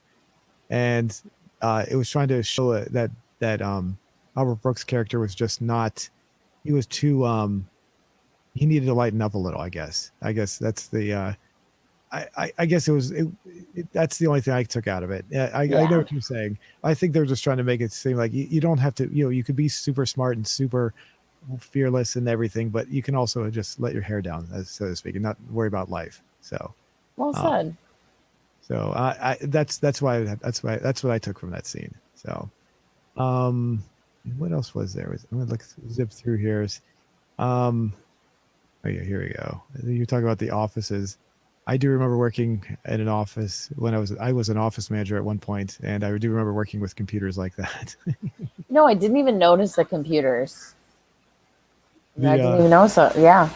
And it was trying to show that Albert Brooks' character was just not, he was too he needed to lighten up a little, I guess. That's the I guess that's the only thing I took out of it. I know what you're saying. I think they're just trying to make it seem like you don't have to, you could be super smart and super fearless and everything, but you can also just let your hair down, so to speak, and not worry about life. So well said. So that's what I took from that scene. So what else was there? I'm gonna zip through here. Oh yeah, here we go. You're talking about the offices. I do remember working in an office when I was an office manager at one point, and I do remember working with computers like that. No, I didn't even notice the computers. I didn't even notice that. Yeah.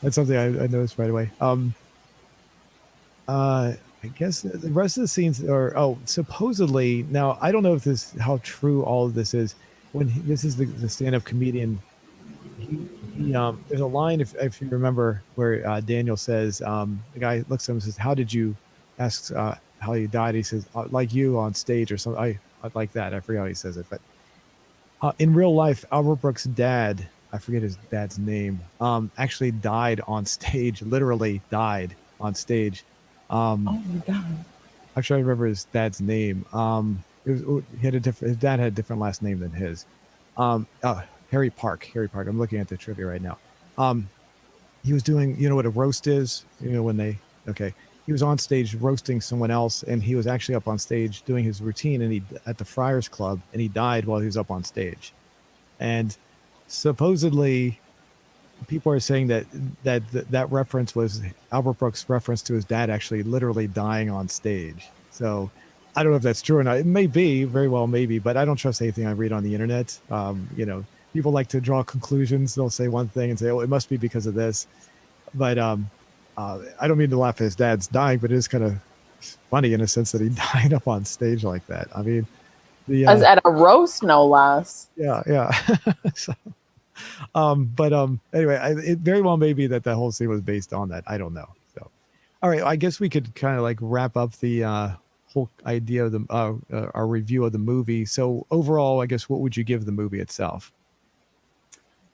That's something I noticed right away. I guess the rest of the scenes are supposedly, now I don't know if how true all of this is. This is the stand-up comedian. There's a line, if you remember, where Daniel says, the guy looks at him and says, "How did you?" Asks how you died. He says, "Like you on stage," or something. I like that. I forget how he says it, but in real life, Albert Brooks' dad, I forget his dad's name, actually died on stage. Literally died on stage. Oh my god! Actually, I remember his dad's name. His dad had a different last name than his. Harry Park. I'm looking at the trivia right now. He was doing, what a roast is? He was on stage roasting someone else, and he was actually up on stage doing his routine, and at the Friars Club, and he died while he was up on stage. And supposedly, people are saying that reference was Albert Brooks' reference to his dad actually literally dying on stage. So I don't know if that's true or not. It may be, very well maybe, but I don't trust anything I read on the internet. People like to draw conclusions. They'll say one thing and say, "Oh, it must be because of this." But I don't mean to laugh at his dad's dying, but it is kind of funny in a sense that he died up on stage like that. I mean, as at a roast, no less. Yeah. So, anyway, it very well may be that whole scene was based on that. I don't know. So, all right, I guess we could kind of like wrap up the whole idea of our review of the movie. So overall, I guess, what would you give the movie itself?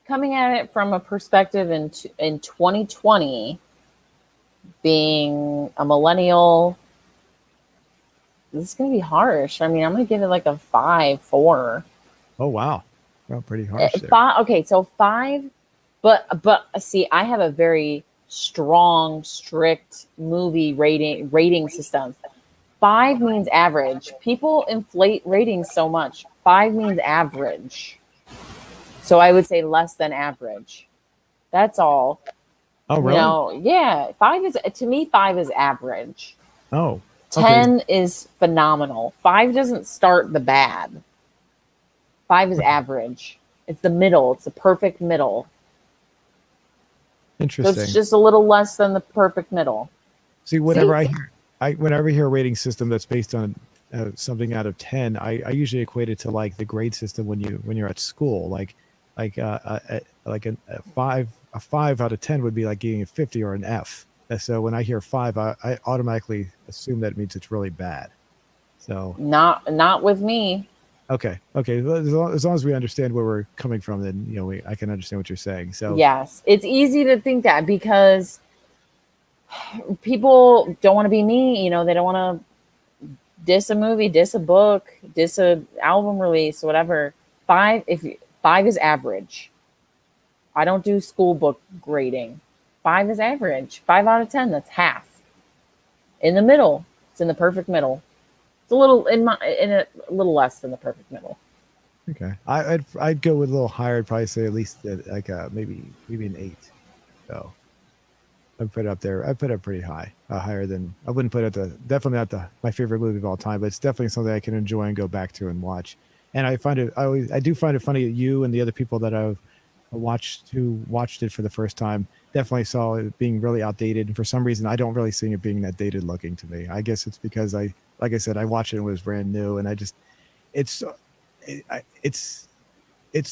Coming at it from a perspective in 2020, being a millennial, this is going to be harsh. I mean, I'm going to give it like a 5.4. Oh, wow. Well, pretty harsh there. 5, okay, so 5, but see, I have a very strong, strict movie rating system. 5 means average. People inflate ratings so much. 5 means average. So I would say less than average. That's all. Oh, really? Yeah. 5 is average. Oh. 10 is phenomenal. 5 doesn't start the bad. 5 is average. It's the middle. It's the perfect middle. Interesting. So it's just a little less than the perfect middle. See, whenever I hear a rating system that's based on something out of 10, I usually equate it to like the grade system when you're at school, like a 5 out of 10 would be like getting a 50 or an F. So when I hear 5, I automatically assume that means it's really bad. So not with me. Okay. As long as we understand where we're coming from, then I can understand what you're saying. So yes, it's easy to think that because people don't want to be me. They don't want to diss a movie, diss a book, diss a album release, whatever. 5 is average. I don't do school book grading. 5 is average. 5 out of 10. That's half. In the middle. It's in the perfect middle. It's a little a little less than the perfect middle. Okay. I'd go with a little higher. I'd probably say at least like maybe an 8. So I'd put it up there. I'd put it pretty high, higher than I wouldn't put it definitely not my favorite movie of all time, but it's definitely something I can enjoy and go back to and watch. And I do find it funny that you and the other people that I've watched who watched it for the first time definitely saw it being really outdated. And for some reason, I don't really see it being that dated looking to me. I guess it's because like I said, I watched it when it was brand new, and it's, it's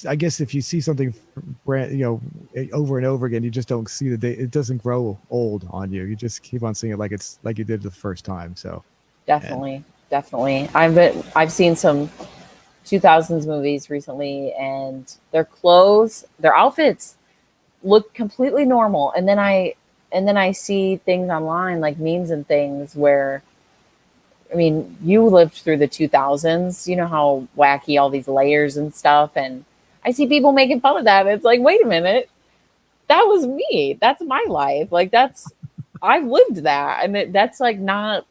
I guess if you see something brand over and over again, you just don't see the day. It doesn't grow old on you. You just keep on seeing it like it's like you did the first time. So Definitely. I've seen some 2000s movies recently, and their clothes, their outfits look completely normal. And then I see things online like memes and things where, I mean, you lived through the 2000s. You know how wacky all these layers and stuff. And I see people making fun of that. It's like, wait a minute, that was me. That's my life. Like I've lived that, and that's like not.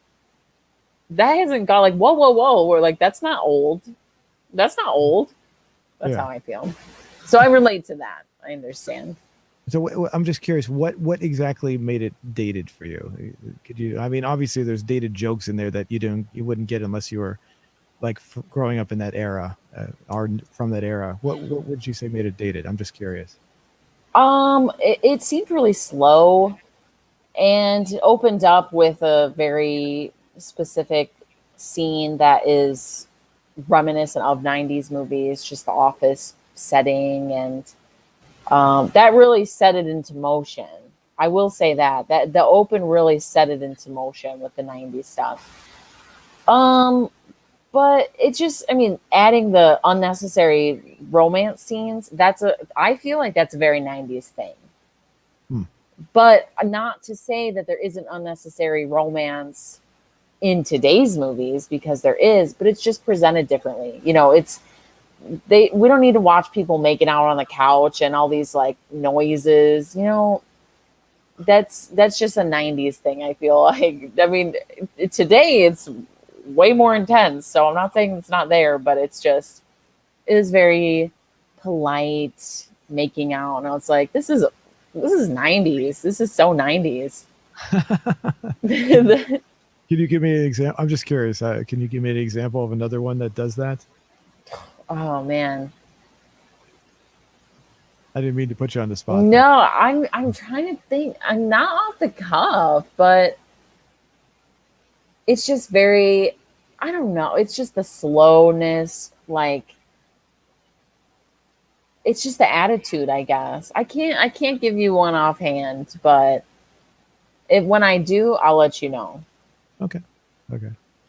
That hasn't got like whoa. Or like that's not old. That's not old. That's how I feel. So I relate to that. I understand. So I'm just curious, what exactly made it dated for you? Could you? I mean, obviously there's dated jokes in there that you wouldn't get unless you were like growing up in that era, or from that era. What would you say made it dated? I'm just curious. It seemed really slow, and opened up with a very specific scene that is reminiscent of 90s movies, just the office setting, and that really set it into motion. I will say that the open really set it into motion with the 90s stuff. But it just, I mean, adding the unnecessary romance scenes, I feel like that's a very 90s thing. But not to say that there isn't unnecessary romance in today's movies, because there is, but it's just presented differently. You know, we don't need to watch people making out on the couch and all these like noises, you know. That's just a 90s thing, I feel like. I mean, today it's way more intense, so I'm not saying it's not there, but it is very polite making out, and it's like this is 90s. This is so 90s. Can you give me an example? I'm just curious. Can you give me an example of another one that does that? Oh man, I didn't mean to put you on the spot. No, I'm trying to think. I'm not off the cuff, but it's just very, I don't know. It's just the slowness, like it's just the attitude, I guess. I can't give you one offhand, but when I do, I'll let you know. Okay.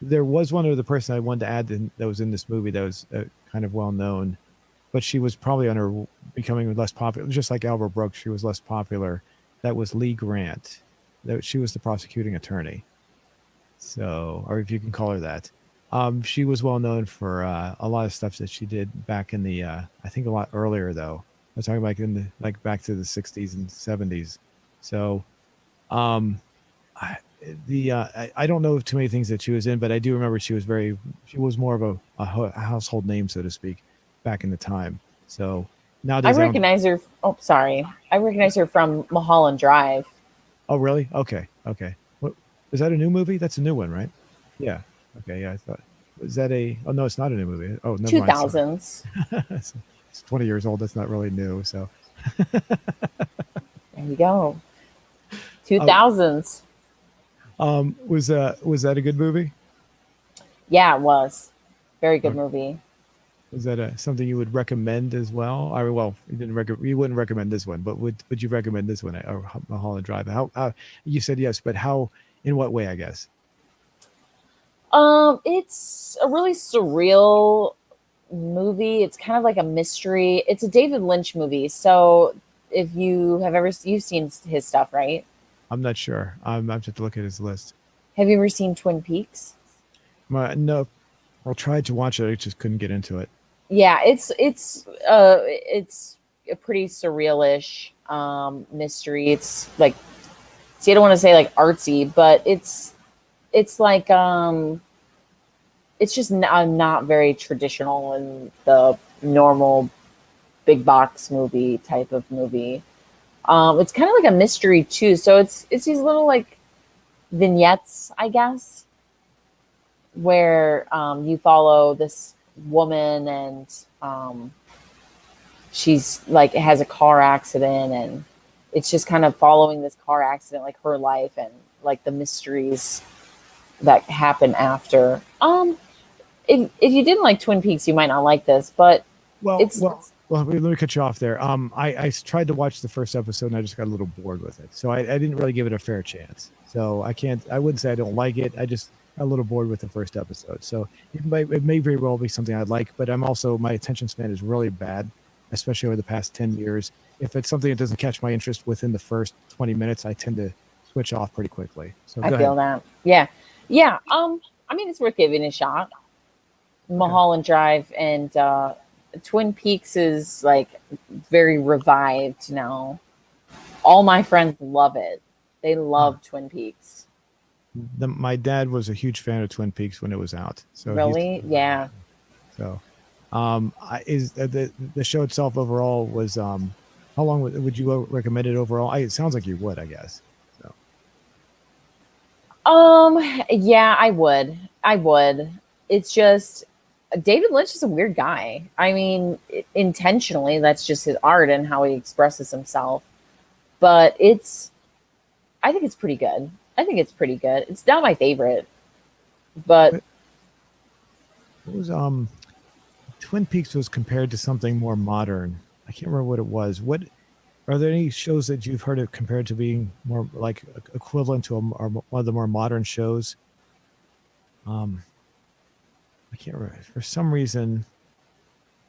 There was one other person I wanted to add that was in this movie that was kind of well known, but she was probably on her becoming less popular. Just like Albert Brooks, she was less popular. That was Lee Grant. She was the prosecuting attorney. So, or if you can call her that. She was well known for a lot of stuff that she did back in the, I think a lot earlier though. I was talking like back to the 60s and 70s. So, I don't know too many things that she was in, but I do remember she was more of a household name, so to speak, back in the time. So nowadays, I recognize her. Oh, sorry. I recognize her from Mulholland Drive. Oh, really? Okay. What is that, a new movie? That's a new one, right? Yeah. Okay. Yeah, I thought. Is that Oh no, it's not a new movie. Oh, never 2000s. Mind. It's 20 years old. That's not really new. So. There you go. 2000s. Was that a good movie? Yeah, it was. Very good movie. Was that something you would recommend as well? You wouldn't recommend this one, but would you recommend this one, or Mulholland Drive? How you said yes, but how? In what way? I guess. It's a really surreal movie. It's kind of like a mystery. It's a David Lynch movie. So if you've seen his stuff, right? I'm not sure. I'm have to look at his list. Have you ever seen Twin Peaks? No, I tried to watch it. I just couldn't get into it. Yeah, it's a pretty surrealish mystery. It's like, see, I don't want to say like artsy, but it's like it's just not very traditional in the normal big box movie type of movie. It's kind of like a mystery too. So it's these little like vignettes, I guess, where you follow this woman and she's like has a car accident, and it's just kind of following this car accident, like her life and like the mysteries that happen after. If you didn't like Twin Peaks, you might not like this, but let me cut you off there. I tried to watch the first episode and I just got a little bored with it, so I didn't really give it a fair chance. So I wouldn't say I don't like it. I just got a little bored with the first episode. So it may very well be something I'd like, but my attention span is really bad, especially over the past 10 years. If it's something that doesn't catch my interest within the first 20 minutes, I tend to switch off pretty quickly. So I feel that. Yeah. I mean, it's worth giving a shot. Mulholland Drive and Twin Peaks is like very revived now. All my friends love it. They love Twin Peaks. My dad was a huge fan of Twin Peaks when it was out. So really, yeah. So, is the show itself overall was how long would you recommend it overall? It sounds like you would, I guess. So. Yeah, I would. It's just David Lynch is a weird guy. I mean, intentionally, that's just his art and how he expresses himself. But I think it's pretty good. It's not my favorite, but it was Twin Peaks was compared to something more modern. I can't remember what it was. What are there any shows that you've heard it compared to being more like equivalent to one of the more modern shows? I can't remember. For some reason,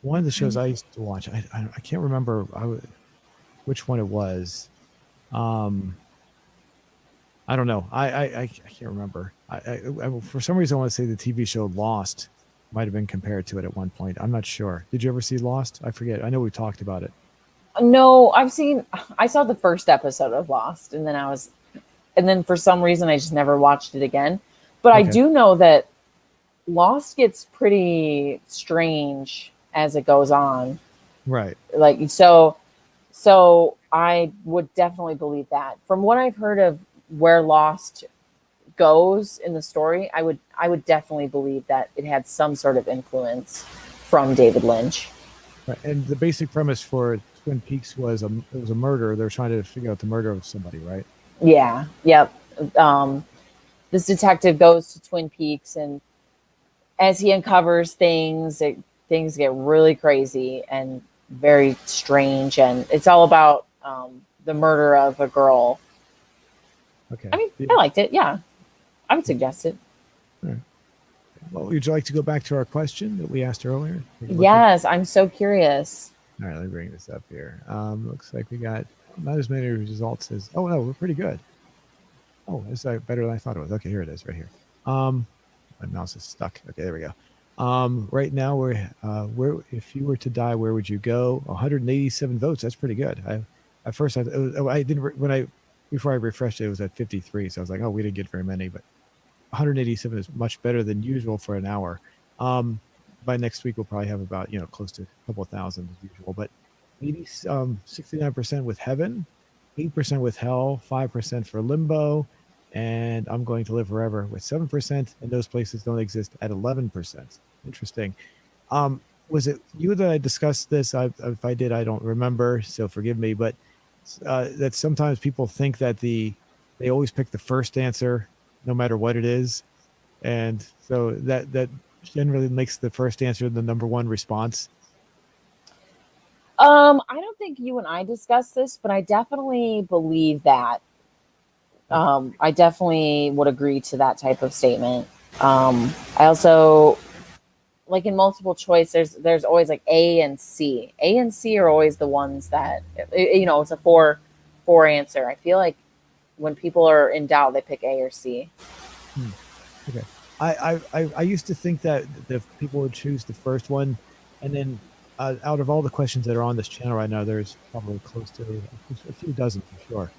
one of the shows I used to watch, I can't remember which one it was. I don't know. I can't remember. I for some reason I want to say the TV show Lost might have been compared to it at one point. I'm not sure. Did you ever see Lost? I forget. I know we talked about it. No, I saw the first episode of Lost, and then for some reason I just never watched it again. But okay. I do know that Lost gets pretty strange as it goes on. Right. Like so I would definitely believe that. From what I've heard of where Lost goes in the story, I would definitely believe that it had some sort of influence from David Lynch. Right. And the basic premise for Twin Peaks was it was a murder. They're trying to figure out the murder of somebody, right? Yeah. Yep. This detective goes to Twin Peaks, and as he uncovers things get really crazy and very strange, and it's all about the murder of a girl. Okay. I mean, I liked it. Yeah, I would suggest it. All right. Well, would you like to go back to our question that we asked earlier? Yes, I'm so curious. All right, let me bring this up here. Looks like we got not as many results as. Oh no, we're pretty good. Oh, it's better than I thought it was. Okay, here it is, right here. My mouse is stuck. Okay, there we go. Right now where if you were to die, where would you go? 187 votes. That's pretty good. Before I refreshed it was at 53. So I was like, oh, we didn't get very many, but 187 is much better than usual for an hour. By next week, we'll probably have about, close to a couple of thousand as usual, but 69% with heaven, 8% with hell, 5% for limbo, and I'm going to live forever with 7%, and those places don't exist at 11%. Interesting. Was it you that I discussed this? If I did, I don't remember, so forgive me, but that sometimes people think that they always pick the first answer no matter what it is, and so that generally makes the first answer the number one response. I don't think you and I discussed this, but I definitely believe that. I definitely would agree to that type of statement. I also, like in multiple choice, there's always like A and C. A and C are always the ones that, it's a four answer. I feel like when people are in doubt, they pick A or C. Okay. I used to think that the people would choose the first one, and then out of all the questions that are on this channel right now, there's probably close to a few dozen for sure.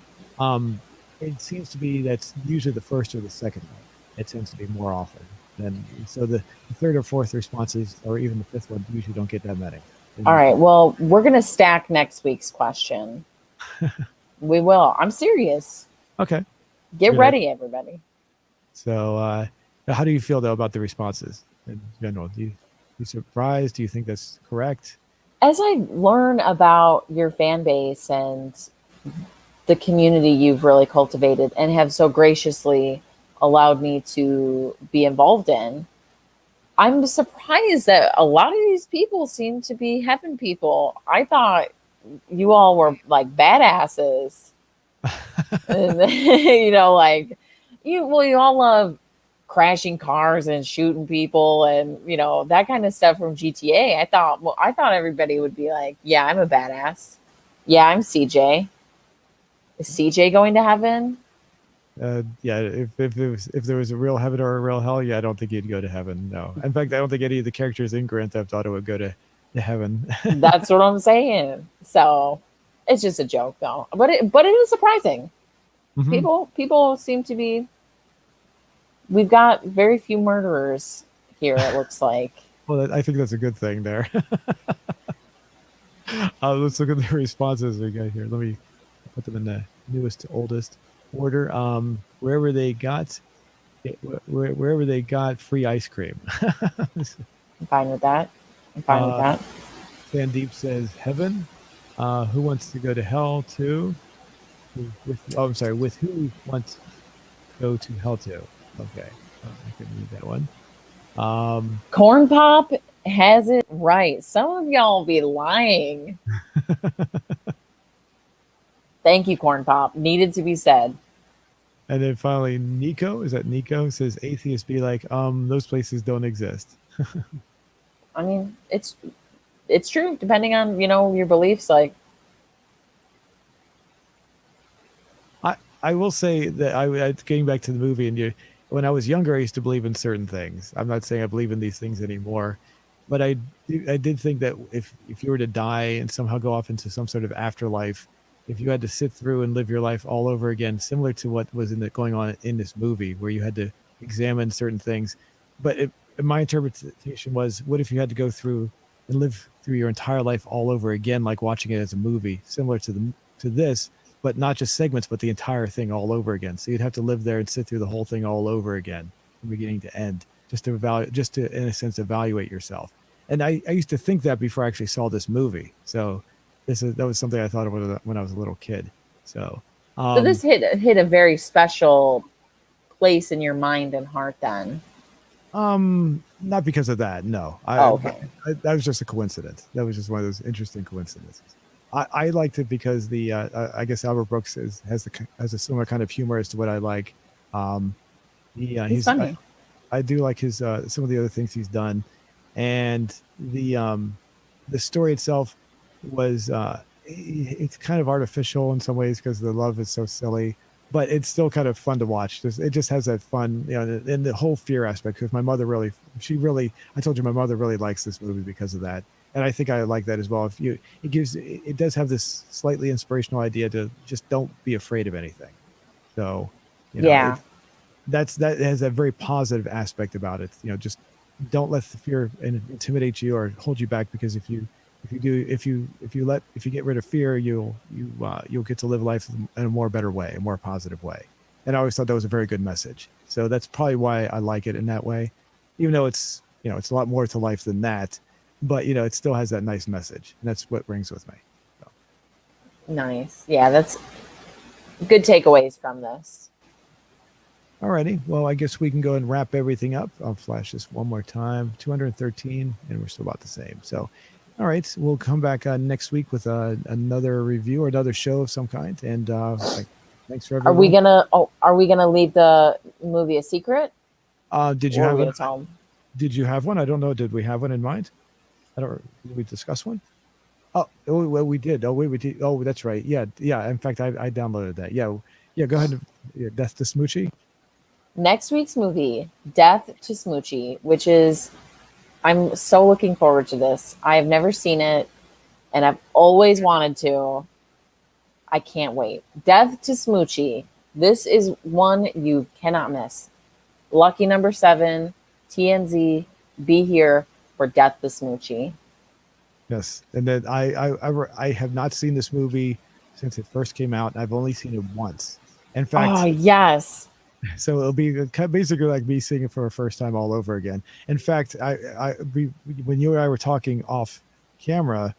It seems to be that's usually the first or the second one. It tends to be more often than so the third or fourth responses, or even the fifth one, usually don't get that many. All right. Well, we're going to stack next week's question. We will. I'm serious. Okay. Get Good ready, everybody. So, how do you feel though about the responses in general? Do you surprised? Do you think that's correct? As I learn about your fan base and the community you've really cultivated and have so graciously allowed me to be involved in, I'm surprised that a lot of these people seem to be heaven people. I thought you all were like badasses. And, like you all love crashing cars and shooting people and that kind of stuff from GTA. I thought everybody would be like, yeah, I'm a badass. Yeah, I'm CJ. Is CJ going to heaven? Yeah, if there was a real heaven or a real hell, yeah, I don't think he'd go to heaven. No, in fact, I don't think any of the characters in Grand Theft Auto would go to heaven. That's what I'm saying. So it's just a joke, though. But it is surprising. Mhm. People seem to be. We've got very few murderers here. It looks like. Well, I think that's a good thing there. Let's look at the responses we got here. Let me put them in the newest to oldest order. Wherever they got free ice cream. I'm fine with that. I'm fine with that. Sandeep says heaven. Who wants to go to hell too? With who wants to go to hell too? Okay, I can read that one. Corn Pop has it right. Some of y'all be lying. Thank you, Corn Pop. Needed to be said. And then finally, Nico, is that Nico? Says atheists be like, those places don't exist. I mean, it's true, depending on, your beliefs. Like, I will say that I getting back to the movie, and when I was younger, I used to believe in certain things. I'm not saying I believe in these things anymore, but I did think that if you were to die and somehow go off into some sort of afterlife, if you had to sit through and live your life all over again, similar to what was going on in this movie, where you had to examine certain things. But my interpretation was, what if you had to go through and live through your entire life all over again, like watching it as a movie, similar to this, but not just segments, but the entire thing all over again. So you'd have to live there and sit through the whole thing all over again, from beginning to end, just to in a sense evaluate yourself. And I used to think that before I actually saw this movie. So that was something I thought of when I was a little kid. So this hit a very special place in your mind and heart then. Not because of that. No. Okay. That was just a coincidence. That was just one of those interesting coincidences. I liked it because I guess Albert Brooks has a similar kind of humor as to what I like. He's funny. I do like his some of the other things he's done, and the story itself was it's kind of artificial in some ways because the love is so silly, but it's still kind of fun to watch. It just has that fun, and the whole fear aspect. Because my mother I told you my mother really likes this movie because of that. And I think I like that as well. It does have this slightly inspirational idea to just don't be afraid of anything. So, that has a very positive aspect about it. Just don't let the fear intimidate you or hold you back, because if you get rid of fear, you'll get to live life in a more better way, a more positive way. And I always thought that was a very good message. So that's probably why I like it in that way, even though it's a lot more to life than that. But it still has that nice message, and that's what rings with me. So. Nice. Yeah, that's good takeaways from this. Alrighty. Well, I guess we can go and wrap everything up. I'll flash this one more time. 213, and we're still about the same. So, all right, we'll come back next week with another review or another show of some kind. And thanks for everyone. Are we gonna leave the movie a secret? Did you have one? Did you have one? I don't know. Did we have one in mind? Did we discuss one? Oh, well, we did. We did. Oh, that's right. Yeah. In fact, I downloaded that. Yeah. Go ahead. Death to Smoochie. Next week's movie, Death to Smoochie, which is, I'm so looking forward to this. I have never seen it, and I've always wanted to. I can't wait. Death to Smoochie. This is one you cannot miss. Lucky number 7, TNZ, be here for Death to Smoochie. Yes, and then I have not seen this movie since it first came out. I've only seen it once. In Oh, fact, yes. so it'll be basically like me seeing it for the first time all over again. In fact, when you and I were talking off camera,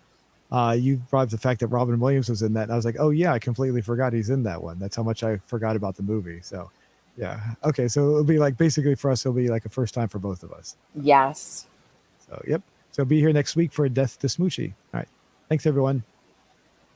you brought up the fact that Robin Williams was in that. And I was like, oh yeah, I completely forgot he's in that one. That's how much I forgot about the movie. So, yeah, okay, so it'll be like basically for us, it'll be like a first time for both of us. Yes. So, yep. So be here next week for Death to Smoochie. All right. Thanks, everyone.